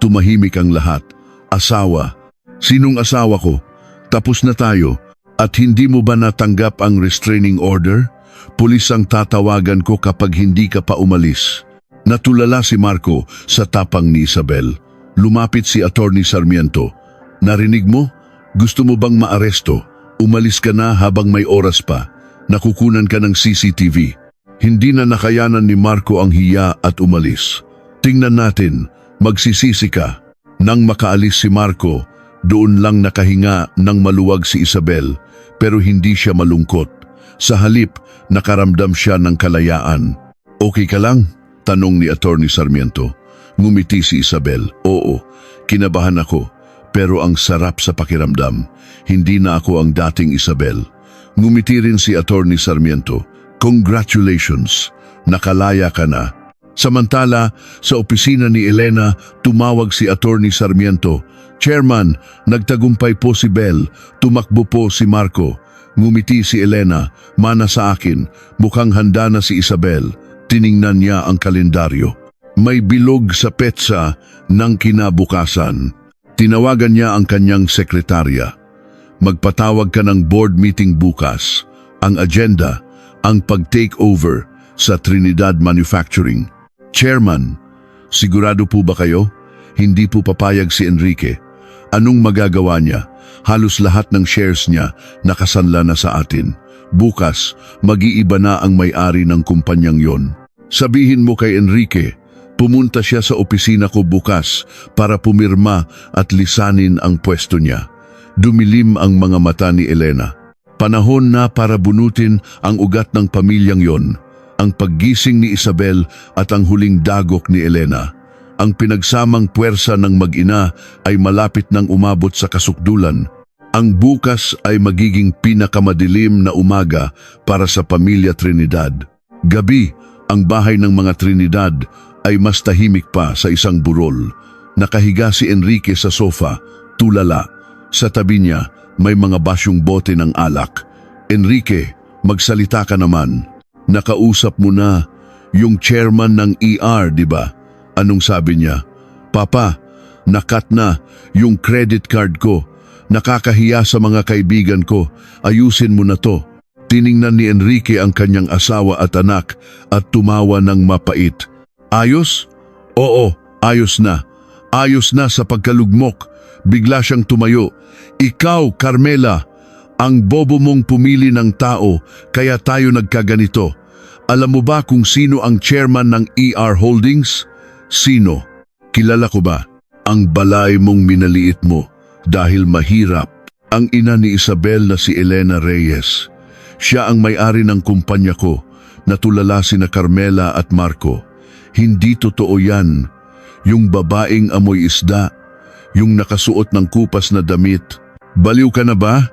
Tumahimik ang lahat. Asawa. Sinong asawa ko? Tapos na tayo. At hindi mo ba natanggap ang restraining order? Pulis ang tatawagan ko kapag hindi ka pa umalis. Natulala si Marco sa tapang ni Isabel. Lumapit si Attorney Sarmiento. Narinig mo? Gusto mo bang maaresto? Umalis ka na habang may oras pa. Nakukunan ka ng CCTV. Hindi na nakayanan ni Marco ang hiya at umalis. Tingnan natin, magsisisi ka. Nang makaalis si Marco, doon lang nakahinga ng maluwag si Isabel, pero hindi siya malungkot. Sa halip, nakaramdam siya ng kalayaan. Okay ka lang? Tanong ni Attorney Sarmiento. Ngumiti si Isabel. Oo, kinabahan ako. Pero ang sarap sa pakiramdam, hindi na ako ang dating Isabel. Ngumiti rin si Attorney Sarmiento. Congratulations, nakalaya ka na. Samantala, sa opisina ni Elena, tumawag si Attorney Sarmiento. Chairman, nagtagumpay po si Bel, tumakbo po si Marco. Ngumiti si Elena, mana sa akin, mukhang handa na si Isabel. Tiningnan niya ang kalendaryo. May bilog sa petsa ng kinabukasan. Tinawagan niya ang kanyang sekretarya. Magpatawag ka ng board meeting bukas. Ang agenda, ang pag-takeover sa Trinidad Manufacturing. Chairman, sigurado po ba kayo? Hindi po papayag si Enrique. Anong magagawa niya? Halos lahat ng shares niya nakasanla na sa atin. Bukas, mag-iiba na ang may-ari ng kumpanyang yon. Sabihin mo kay Enrique, pumunta siya sa opisina ko bukas para pumirma at lisanin ang pwesto niya. Dumilim ang mga mata ni Elena. Panahon na para bunutin ang ugat ng pamilyang yon. Ang paggising ni Isabel at ang huling dagok ni Elena. Ang pinagsamang puwersa ng mag-ina ay malapit nang umabot sa kasukdulan. Ang bukas ay magiging pinakamadilim na umaga para sa pamilya Trinidad. Gabi, ang bahay ng mga Trinidad ay mas tahimik pa sa isang burol. Nakahiga si Enrique sa sofa, tulala. Sa tabi niya, may mga basyong bote ng alak. Enrique, magsalita ka naman. Nakausap mo na yung chairman ng ER, di ba? Anong sabi niya? Papa, nakat na yung credit card ko. Nakakahiya sa mga kaibigan ko. Ayusin mo na to. Tiningnan ni Enrique ang kanyang asawa at anak at tumawa ng mapait. Ayos? Oo, ayos na. Ayos na sa pagkalugmok. Bigla siyang tumayo. Ikaw, Carmela, ang bobo mong pumili ng tao kaya tayo nagkaganito. Alam mo ba kung sino ang chairman ng ER Holdings? Sino? Kilala ko ba? Ang balay mong minaliit mo dahil mahirap. Ang ina ni Isabel na si Elena Reyes. Siya ang may-ari ng kumpanya ko na tulala sina Carmela at Marco. Hindi totoo yan. Yung babaeng amoy isda, yung nakasuot ng kupas na damit. Baliw ka na ba?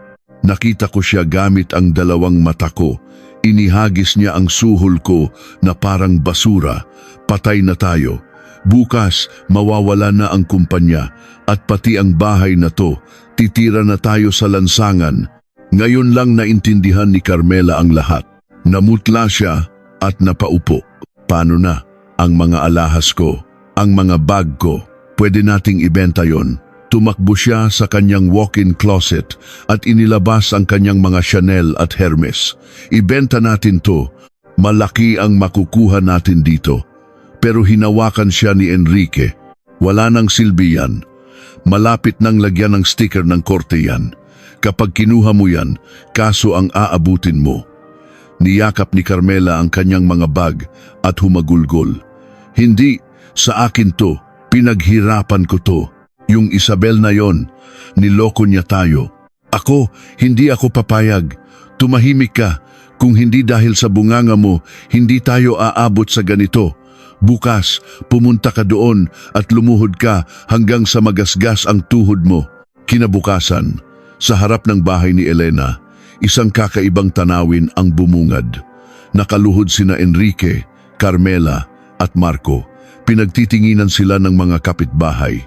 Nakita ko siya gamit ang dalawang mata ko. Inihagis niya ang suhol ko na parang basura. Patay na tayo. Bukas, mawawala na ang kumpanya at pati ang bahay na to. Titira na tayo sa lansangan. Ngayon lang naintindihan ni Carmela ang lahat. Namutla siya at napaupo. Paano na? Ang mga alahas ko, ang mga bag ko, pwede nating ibenta yon. Tumakbo siya sa kanyang walk-in closet at inilabas ang kanyang mga Chanel at Hermes. Ibenta natin to. Malaki ang makukuha natin dito. Pero hinawakan siya ni Enrique. Wala nang silbi yan. Malapit nang lagyan ng sticker ng korte yan. Kapag kinuha mo yan, kaso ang aabutin mo. Niyakap ni Carmela ang kanyang mga bag at humagulgol. Hindi, sa akin to. Pinaghirapan ko to. Yung Isabel na yon, niloko niya tayo. Hindi ako papayag. Tumahimik ka. Kung hindi dahil sa bunganga mo, hindi tayo aabot sa ganito. Bukas, pumunta ka doon at lumuhod ka hanggang sa magasgas ang tuhod mo. Kinabukasan, sa harap ng bahay ni Elena, isang kakaibang tanawin ang bumungad. Nakaluhod sina Enrique, Carmela at Marco. Pinagtitinginan sila ng mga kapitbahay.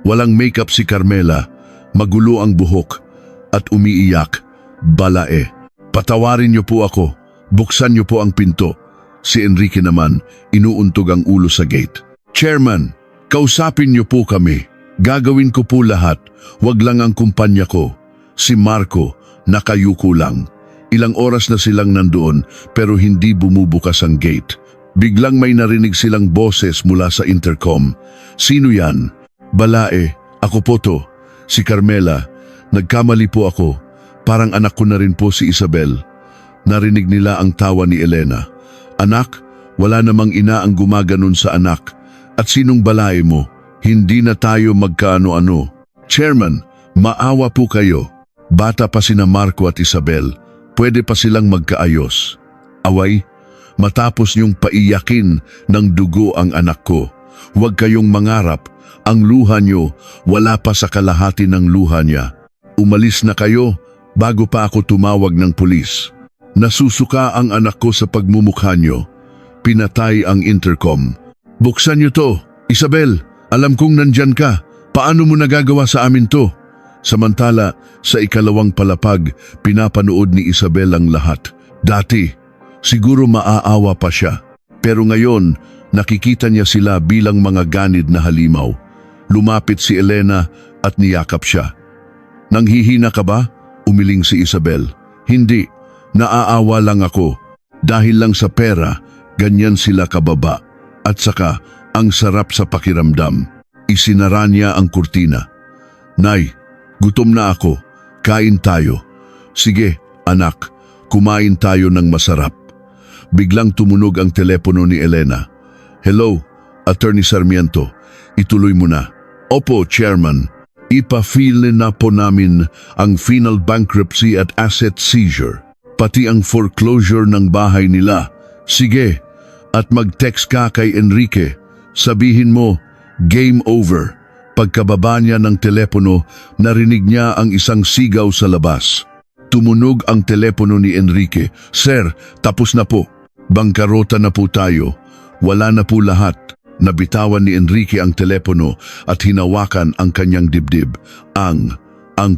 Walang makeup si Carmela, magulo ang buhok at umiiyak. Balae, patawarin niyo po ako, buksan niyo po ang pinto. Si Enrique naman, inuuntog ang ulo sa gate. Chairman, kausapin niyo po kami. Gagawin ko po lahat, wag lang ang kumpanya ko. Si Marco, nakayuko lang. Ilang oras na silang nandoon pero hindi bumubukas ang gate. Biglang may narinig silang boses mula sa intercom. Sino yan? Balae, ako po to. Si Carmela, nagkamali po ako. Parang anak ko na rin po si Isabel. Narinig nila ang tawa ni Elena. Anak, wala namang ina ang gumaganon sa anak. At sinong balae mo? Hindi na tayo magkaano-ano. Chairman, maawa po kayo. Bata pa sina Marco at Isabel. Pwede pa silang magkaayos. Away, matapos niyong paiyakin ng dugo ang anak ko. Huwag kayong mangarap. Ang luha niyo, wala pa sa kalahati ng luha niya. Umalis na kayo bago pa ako tumawag ng pulis. Nasusuka ang anak ko sa pagmumukha niyo. Pinatay ang intercom. Buksan niyo to. Isabel, alam kong nandyan ka. Paano mo nagagawa sa amin to? Samantala, sa ikalawang palapag, pinapanood ni Isabel ang lahat. Dati, siguro maaawa pa siya. Pero ngayon, nakikita niya sila bilang mga ganid na halimaw. Lumapit si Elena at niyakap siya. Nanghihina ka ba? Umiling si Isabel. Hindi, naaawa lang ako. Dahil lang sa pera, ganyan sila kababa. At saka, ang sarap sa pakiramdam. Isinara niya ang kurtina. Nay, gutom na ako. Kain tayo. Sige, anak, kumain tayo ng masarap. Biglang tumunog ang telepono ni Elena. Hello, Attorney Sarmiento. Ituloy mo na. Opo, Chairman. Ipa-file na po namin ang final bankruptcy at asset seizure. Pati ang foreclosure ng bahay nila. Sige, at mag-text ka kay Enrique. Sabihin mo, game over. Pagkababa niya ng telepono, narinig niya ang isang sigaw sa labas. Tumunog ang telepono ni Enrique. Sir, tapos na po. Bangkarota na po tayo. Wala na po lahat. Nabitawan ni Enrique ang telepono at hinawakan ang kanyang dibdib. Ang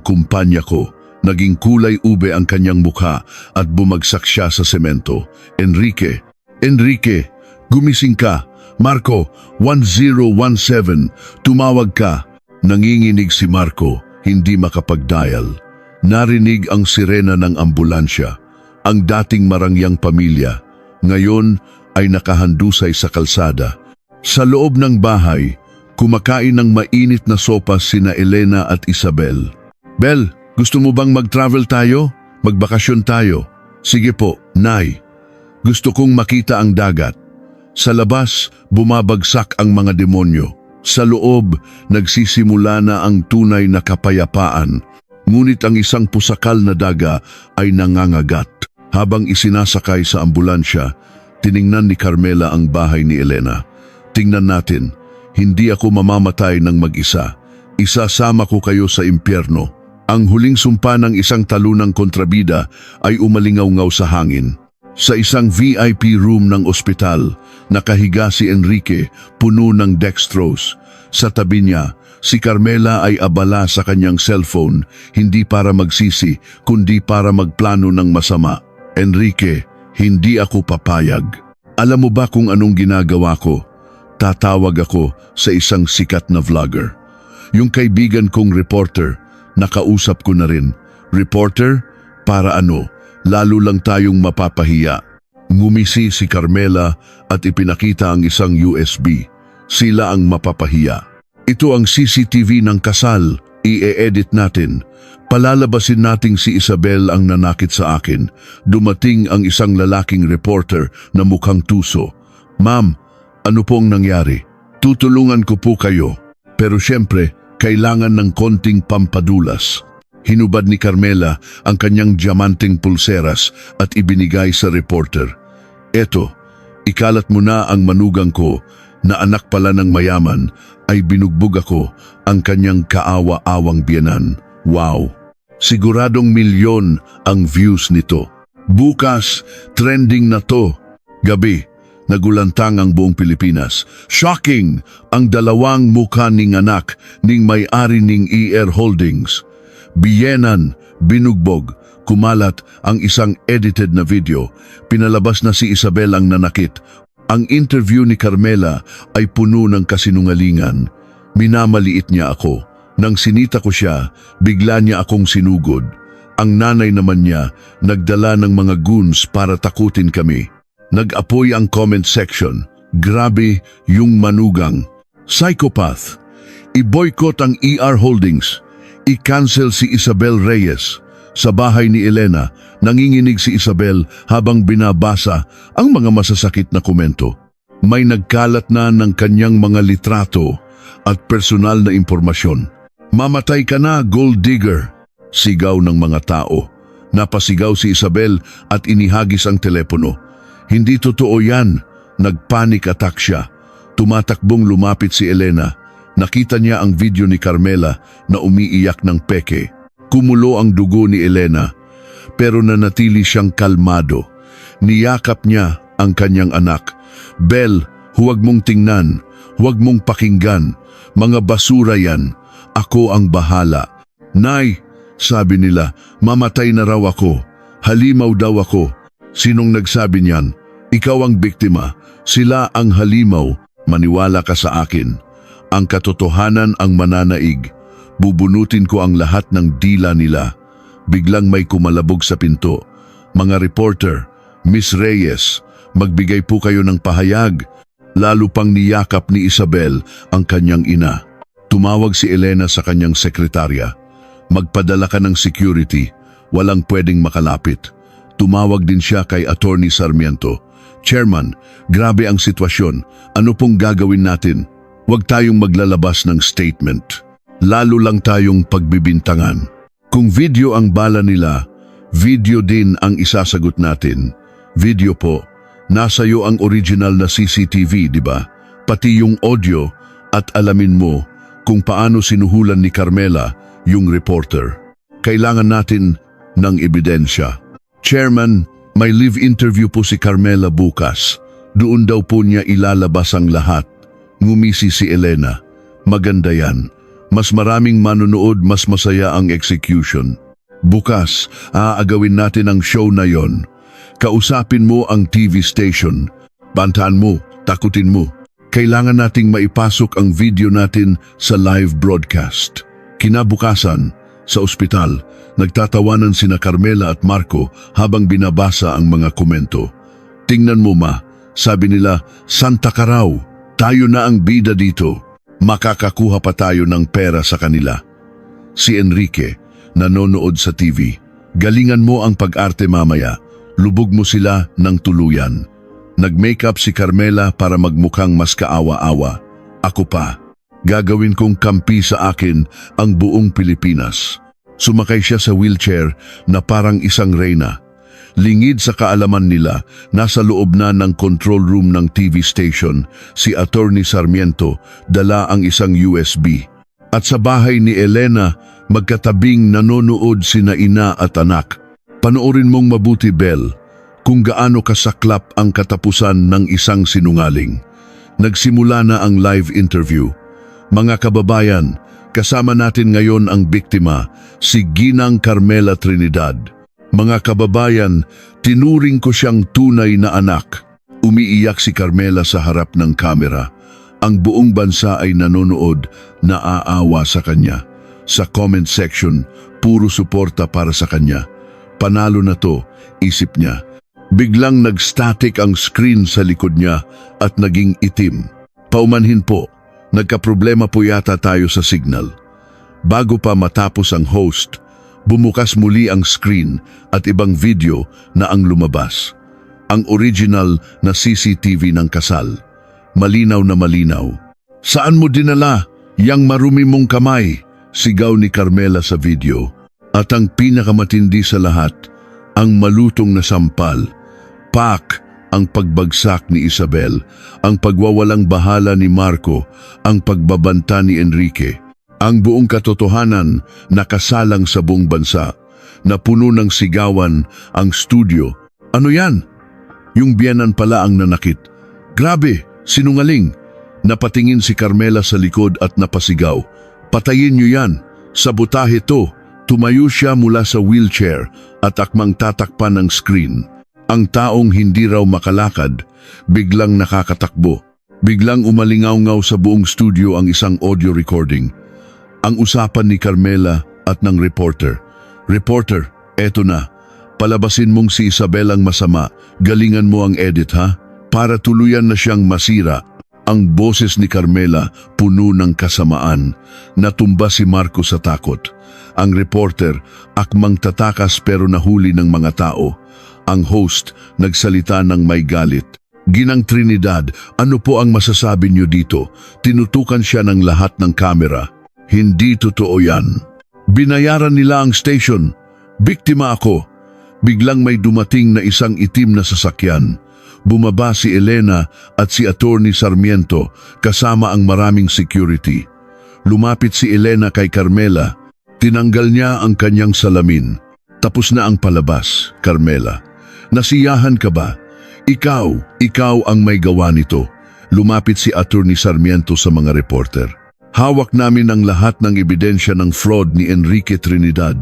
kumpanya ko. Naging kulay ube ang kanyang mukha at bumagsak siya sa semento. Enrique, gumising ka. Marco, 1017, tumawag ka. Nanginginig si Marco, hindi makapag-dial. Narinig ang sirena ng ambulansya. Ang dating marangyang pamilya, ngayon ay nakahandusay sa kalsada. Sa loob ng bahay, kumakain ng mainit na sopas sina Elena at Isabel. Bel, gusto mo bang mag-travel tayo? Magbakasyon tayo? Sige po, Nay. Gusto kong makita ang dagat. Sa labas, bumabagsak ang mga demonyo. Sa loob, nagsisimula na ang tunay na kapayapaan. Ngunit ang isang pusakal na daga ay nangangagat. Habang isinasakay sa ambulansya, tiningnan ni Carmela ang bahay ni Elena. Tingnan natin, hindi ako mamamatay ng mag-isa. Isasama ko kayo sa impyerno. Ang huling sumpa ng isang talunang kontrabida ay umalingaw-ngaw sa hangin. Sa isang VIP room ng ospital, nakahiga si Enrique, puno ng dextrose. Sa tabi niya, si Carmela ay abala sa kanyang cellphone, hindi para magsisi, kundi para magplano ng masama. Enrique, hindi ako papayag. Alam mo ba kung anong ginagawa ko? Tatawag ako sa isang sikat na vlogger. Yung kaibigan kong reporter, nakausap ko na rin. Reporter? Para ano? Lalo lang tayong mapapahiya. Ngumisi si Carmela at ipinakita ang isang USB. Sila ang mapapahiya. Ito ang CCTV ng kasal. I-edit natin. Palalabasin nating si Isabel ang nanakit sa akin. Dumating ang isang lalaking reporter na mukhang tuso. Ma'am, ano pong nangyari? Tutulungan ko po kayo. Pero syempre, kailangan ng konting pampadulas. Hinubad ni Carmela ang kanyang diamanteng pulseras at ibinigay sa reporter. Eto, ikalat mo na ang manugang ko na anak pala ng mayaman ay binugbog ako ang kanyang kaawa-awang biyenan. Wow! Siguradong milyon ang views nito. Bukas, trending na to. Gabi, nagulantang ang buong Pilipinas. Shocking! Ang dalawang mukha ning anak ning may-ari ning ER Holdings. Biyenan, binugbog, kumalat ang isang edited na video. Pinalabas na si Isabel ang nanakit. Ang interview ni Carmela ay puno ng kasinungalingan. Minamaliit niya ako. Nang sinita ko siya, bigla niya akong sinugod. Ang nanay naman niya nagdala ng mga goons para takutin kami. Nag-apoy ang comment section. Grabe yung manugang. Psychopath. I-boycott ang ER Holdings. I-cancel si Isabel Reyes. Sa bahay ni Elena, nanginginig si Isabel habang binabasa ang mga masasakit na komento. May nagkalat na ng kanyang mga litrato at personal na impormasyon. Mamatay ka na, gold digger! Sigaw ng mga tao. Napasigaw si Isabel at inihagis ang telepono. Hindi totoo yan. Nagpanic attack siya. Tumatakbong lumapit si Elena. Nakita niya ang video ni Carmela na umiiyak ng peke. Kumulo ang dugo ni Elena, pero nanatili siyang kalmado. Niyakap niya ang kanyang anak. Bel, huwag mong tingnan, huwag mong pakinggan. Mga basura yan. Ako ang bahala. Nay, sabi nila, mamatay na raw ako. Halimaw daw ako. Sinong nagsabi niyan? Ikaw ang biktima. Sila ang halimaw. Maniwala ka sa akin. Ang katotohanan ang mananaig. Bubunutin ko ang lahat ng dila nila. Biglang may kumalabog sa pinto. Mga reporter, Miss Reyes, magbigay po kayo ng pahayag. Lalo pang niyakap ni Isabel ang kanyang ina. Tumawag si Elena sa kanyang sekretarya. Magpadala ka ng security. Walang pwedeng makalapit. Tumawag din siya kay Attorney Sarmiento. Chairman, grabe ang sitwasyon. Ano pong gagawin natin? Huwag tayong maglalabas ng statement. Lalo lang tayong pagbibintangan. Kung video ang bala nila, video din ang isasagot natin. Video po. Nasa iyo ang original na CCTV, di ba? Pati yung audio at alamin mo kung paano sinuhulan ni Carmela yung reporter. Kailangan natin ng ebidensya. Chairman, may live interview po si Carmela bukas. Doon daw po niya ilalabas ang lahat. Ngumisi si Elena. Maganda yan. Mas maraming manonood, mas masaya ang execution. Bukas, aagawin natin ang show na yon. Kausapin mo ang TV station. Bantaan mo, takutin mo. Kailangan nating maipasok ang video natin sa live broadcast. Kinabukasan, sa ospital, nagtatawanan sina Carmela at Marco habang binabasa ang mga komento. Tingnan mo ma, sabi nila, Santa ka raw, tayo na ang bida dito. Makakakuha pa tayo ng pera sa kanila. Si Enrique, nanonood sa TV. Galingan mo ang pag-arte mamaya. Lubog mo sila ng tuluyan. Nag-makeup si Carmela para magmukhang mas kaawa-awa. Ako pa. Gagawin kong kampi sa akin ang buong Pilipinas. Sumakay siya sa wheelchair na parang isang reyna. Lingid sa kaalaman nila, nasa loob na ng control room ng TV station si Attorney Sarmiento, dala ang isang USB. At sa bahay ni Elena, magkatabing nanonood sina ina at anak. Panoorin mong mabuti, Bel, kung gaano kasaklap ang katapusan ng isang sinungaling. Nagsimula na ang live interview. Mga kababayan, kasama natin ngayon ang biktima, si Ginang Carmela Trinidad. Mga kababayan, tinuring ko siyang tunay na anak. Umiiyak si Carmela sa harap ng kamera. Ang buong bansa ay nanonood, naaawa sa kanya. Sa comment section, puro suporta para sa kanya. Panalo na to, isip niya. Biglang nag-static ang screen sa likod niya at naging itim. Paumanhin po, nagkaproblema po yata tayo sa signal. Bago pa matapos ang host, bumukas muli ang screen at ibang video na ang lumabas. Ang original na CCTV ng kasal. Malinaw na malinaw. Saan mo dinala yang marumi mong kamay? Sigaw ni Carmela sa video. At ang pinakamatindi sa lahat, ang malutong na sampal. Pak! Ang pagbagsak ni Isabel, ang pagwawalang bahala ni Marco, ang pagbabanta ni Enrique. Ang buong katotohanan nakasalang sa buong bansa, na puno ng sigawan ang studio. Ano yan? Yung biyanan pala ang nanakit. Grabe, sinungaling. Napatingin si Carmela sa likod at napasigaw. Patayin niyo yan, sabotahe to. Tumayo siya mula sa wheelchair at akmang tatakpan ng screen. Ang taong hindi raw makalakad, biglang nakakatakbo. Biglang umalingaw-ngaw sa buong studio ang isang audio recording. Ang usapan ni Carmela at ng reporter. Reporter, eto na. Palabasin mong si Isabel ang masama. Galingan mo ang edit ha? Para tuluyan na siyang masira. Ang boses ni Carmela puno ng kasamaan. Natumba si Marco sa takot. Ang reporter, akmang tatakas pero nahuli ng mga tao. Ang host, nagsalita ng may galit. Ginang Trinidad, ano po ang masasabi niyo dito? Tinutukan siya ng lahat ng kamera. Hindi totoo yan. Binayaran nila ang station. Biktima ako. Biglang may dumating na isang itim na sasakyan. Bumaba si Elena at si Attorney Sarmiento kasama ang maraming security. Lumapit si Elena kay Carmela. Tinanggal niya ang kanyang salamin. Tapos na ang palabas, Carmela. Nasiyahan ka ba? Ikaw ang may gawa nito. Lumapit si Attorney Sarmiento sa mga reporter. Hawak namin ang lahat ng ebidensya ng fraud ni Enrique Trinidad,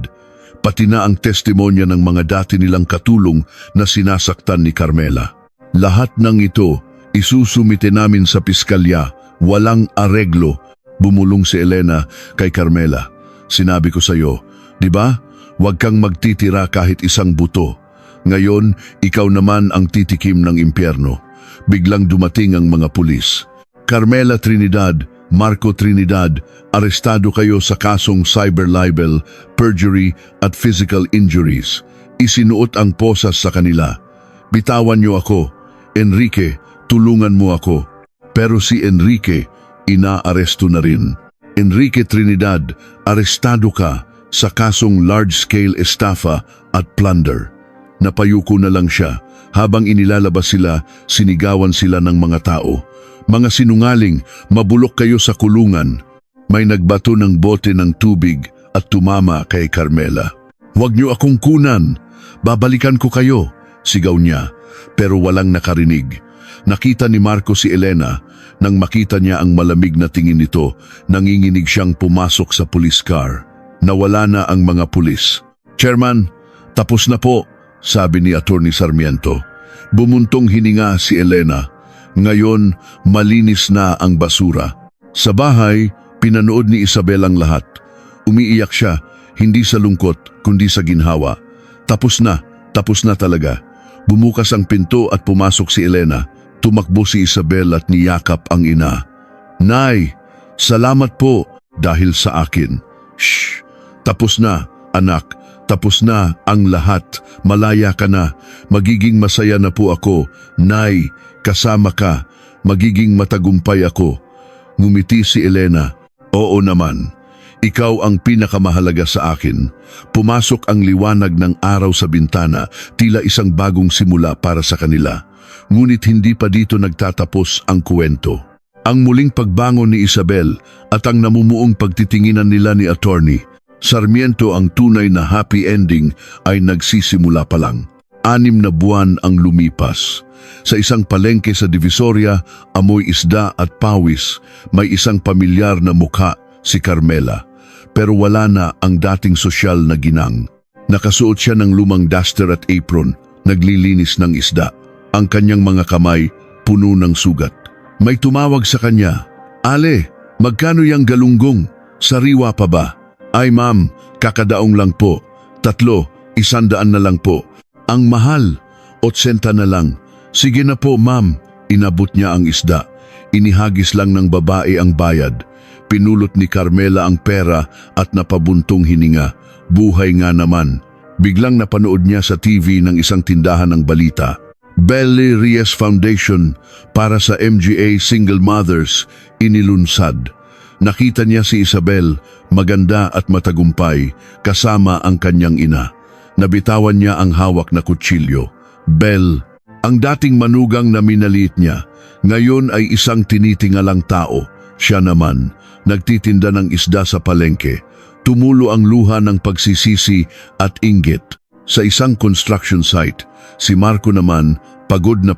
pati na ang testimonya ng mga dati nilang katulong na sinasaktan ni Carmela. Lahat ng ito, isusumite namin sa piskalya, walang areglo. Bumulong si Elena kay Carmela. Sinabi ko sa'yo, di ba? Huwag kang magtitira kahit isang buto. Ngayon, ikaw naman ang titikim ng impyerno. Biglang dumating ang mga pulis. Carmela Trinidad, Marco Trinidad, arestado kayo sa kasong cyber libel, perjury at physical injuries. Isinuot ang posas sa kanila. Bitawan niyo ako. Enrique, tulungan mo ako. Pero si Enrique, inaaresto na rin. Enrique Trinidad, arestado ka sa kasong large-scale estafa at plunder. Napayuko na lang siya. Habang inilalabas sila, sinigawan sila ng mga tao. Mga sinungaling, mabulok kayo sa kulungan. May nagbato ng bote ng tubig at tumama kay Carmela. Huwag niyo akong kunan. Babalikan ko kayo, sigaw niya. Pero walang nakarinig. Nakita ni Marco si Elena. Nang makita niya ang malamig na tingin nito, nanginginig siyang pumasok sa police car. Nawala na ang mga pulis. Chairman, tapos na po, sabi ni Attorney Sarmiento. Bumuntong hininga si Elena. Ngayon, malinis na ang basura. Sa bahay, pinanood ni Isabel ang lahat. Umiiyak siya, hindi sa lungkot, kundi sa ginhawa. Tapos na talaga. Bumukas ang pinto at pumasok si Elena. Tumakbo si Isabel at niyakap ang ina. Nay, salamat po dahil sa akin. Shh, tapos na, anak. Tapos na ang lahat. Malaya ka na. Magiging masaya na po ako. Nay, kasama ka. Magiging matagumpay ako. Ngumiti si Elena. Oo naman. Ikaw ang pinakamahalaga sa akin. Pumasok ang liwanag ng araw sa bintana, tila isang bagong simula para sa kanila. Ngunit hindi pa dito nagtatapos ang kwento. Ang muling pagbangon ni Isabel at ang namumuong pagtitinginan nila ni Attorney Sarmiento, ang tunay na happy ending ay nagsisimula pa lang. 6 na buwan ang lumipas. Sa isang palengke sa Divisoria, amoy isda at pawis, may isang pamilyar na mukha, si Carmela. Pero wala na ang dating sosyal na ginang. Nakasuot siya ng lumang duster at apron, naglilinis ng isda. Ang kanyang mga kamay, puno ng sugat. May tumawag sa kanya, Ale, magkano yang galunggong? Sariwa pa ba? Ay ma'am, kakadaong lang po. 3, 100 na lang po. Ang mahal, 80 na lang. Sige na po ma'am. Inabot niya ang isda. Inihagis lang ng babae ang bayad. Pinulot ni Carmela ang pera at napabuntong hininga. Buhay nga naman. Biglang napanood niya sa TV ng isang tindahan ng balita. Belly Reyes Foundation para sa MGA Single Mothers inilunsad. Nakita niya si Isabel, maganda at matagumpay, kasama ang kanyang ina. Nabitawan niya ang hawak na kutsilyo. Bel, ang dating manugang na minaliit niya, ngayon ay isang tinitingalang tao. Siya naman, nagtitinda ng isda sa palengke. Tumulo ang luha ng pagsisisi at inggit. Sa isang construction site, si Marco naman, pagod na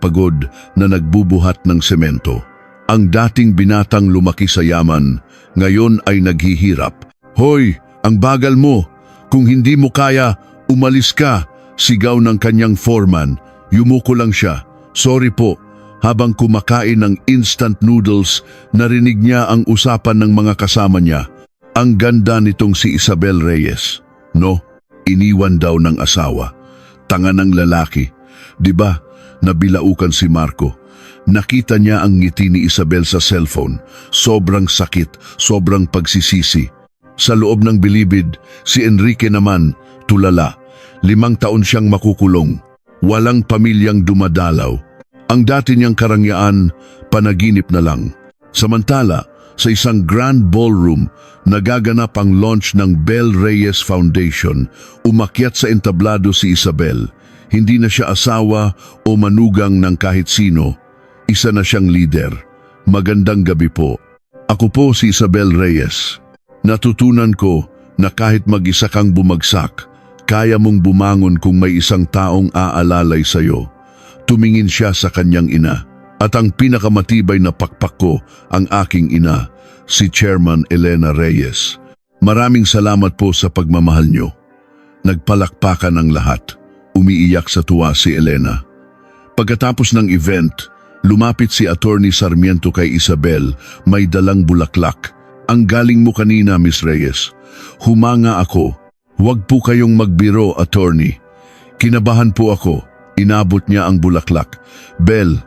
nagbubuhat ng semento. Ang dating binatang lumaki sa yaman, ngayon ay naghihirap. Hoy, ang bagal mo! Kung hindi mo kaya, umalis ka! Sigaw ng kanyang foreman. Yumuko lang siya. Sorry po. Habang kumakain ng instant noodles, narinig niya ang usapan ng mga kasama niya. Ang ganda nitong si Isabel Reyes. No, iniwan daw ng asawa. Tanga ng lalaki. Diba, nabilaukan si Marco. Nakita niya ang ngiti ni Isabel sa cellphone. Sobrang sakit, sobrang pagsisisi. Sa loob ng bilibid, si Enrique naman, tulala. 5 taon siyang makukulong. Walang pamilyang dumadalaw. Ang dati niyang karangyaan, panaginip na lang. Samantala, sa isang grand ballroom, nagaganap ang launch ng Bel Reyes Foundation. Umakyat sa entablado si Isabel. Hindi na siya asawa o manugang ng kahit sino. Isa na siyang leader. Magandang gabi po. Ako po si Isabel Reyes. Natutunan ko na kahit mag-isa kang bumagsak, kaya mong bumangon kung may isang taong aalalay sa'yo. Tumingin siya sa kanyang ina. At ang pinakamatibay na pakpak ko, ang aking ina, si Chairman Elena Reyes. Maraming salamat po sa pagmamahal nyo. Nagpalakpakan ang lahat. Umiiyak sa tuwa si Elena. Pagkatapos ng event, lumapit si Attorney Sarmiento kay Isabel, may dalang bulaklak. Ang galing mo kanina, Miss Reyes. Humanga ako. Huwag po kayong magbiro, Attorney. Kinabahan po ako. Inabot niya ang bulaklak. Bel,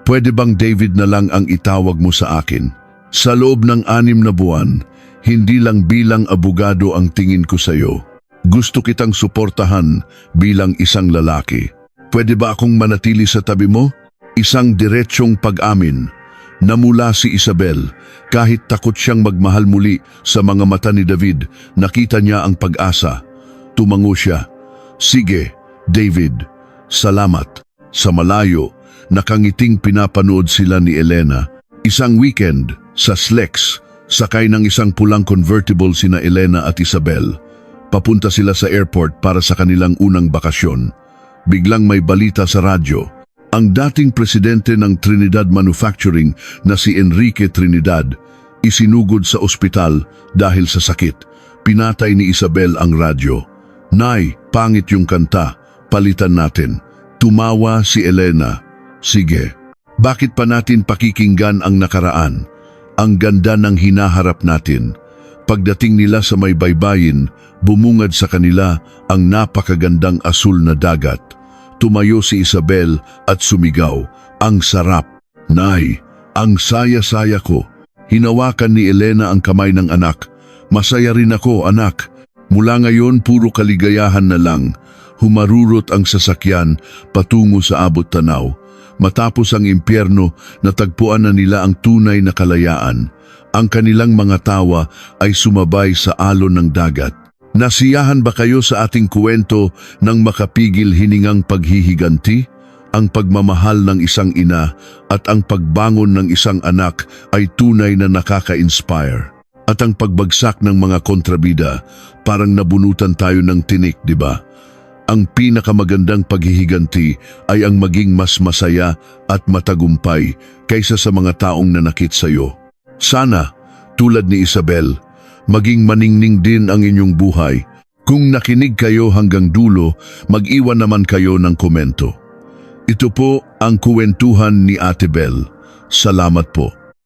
pwede bang David na lang ang itawag mo sa akin? Sa loob ng 6 na buwan, hindi lang bilang abogado ang tingin ko sa iyo. Gusto kitang suportahan bilang isang lalaki. Pwede ba akong manatili sa tabi mo? Isang diretsyong pag-amin na mula si Isabel. Kahit takot siyang magmahal muli sa mga mata ni David, nakita niya ang pag-asa. Tumango siya. Sige, David, salamat. Sa malayo, nakangiting pinapanood sila ni Elena. Isang weekend sa Slex, sakay ng isang pulang convertible sina Elena at Isabel. Papunta sila sa airport para sa kanilang unang bakasyon. Biglang may balita sa radyo. Ang dating presidente ng Trinidad Manufacturing na si Enrique Trinidad, isinugod sa ospital dahil sa sakit. Pinatay ni Isabel ang radyo. Nay, pangit yung kanta. Palitan natin. Tumawa si Elena. Sige. Bakit pa natin pakikinggan ang nakaraan? Ang ganda ng hinaharap natin. Pagdating nila sa may baybayin, bumungad sa kanila ang napakagandang asul na dagat. Tumayo si Isabel at sumigaw, ang sarap. Nay, ang saya-saya ko. Hinawakan ni Elena ang kamay ng anak. Masaya rin ako, anak. Mula ngayon, puro kaligayahan na lang. Humarurot ang sasakyan patungo sa abot tanaw. Matapos ang impyerno, natagpuan na nila ang tunay na kalayaan. Ang kanilang mga tawa ay sumabay sa alon ng dagat. Nasiyahan ba kayo sa ating kwento ng makapigil hiningang paghihiganti? Ang pagmamahal ng isang ina at ang pagbangon ng isang anak ay tunay na nakaka-inspire. At ang pagbagsak ng mga kontrabida, parang nabunutan tayo ng tinik, di ba? Ang pinakamagandang paghihiganti ay ang maging mas masaya at matagumpay kaysa sa mga taong nanakit sa iyo. Sana, tulad ni Isabel, maging maningning din ang inyong buhay. Kung nakinig kayo hanggang dulo, mag-iwan naman kayo ng komento. Ito po ang kuwentuhan ni Ate Bel. Salamat po.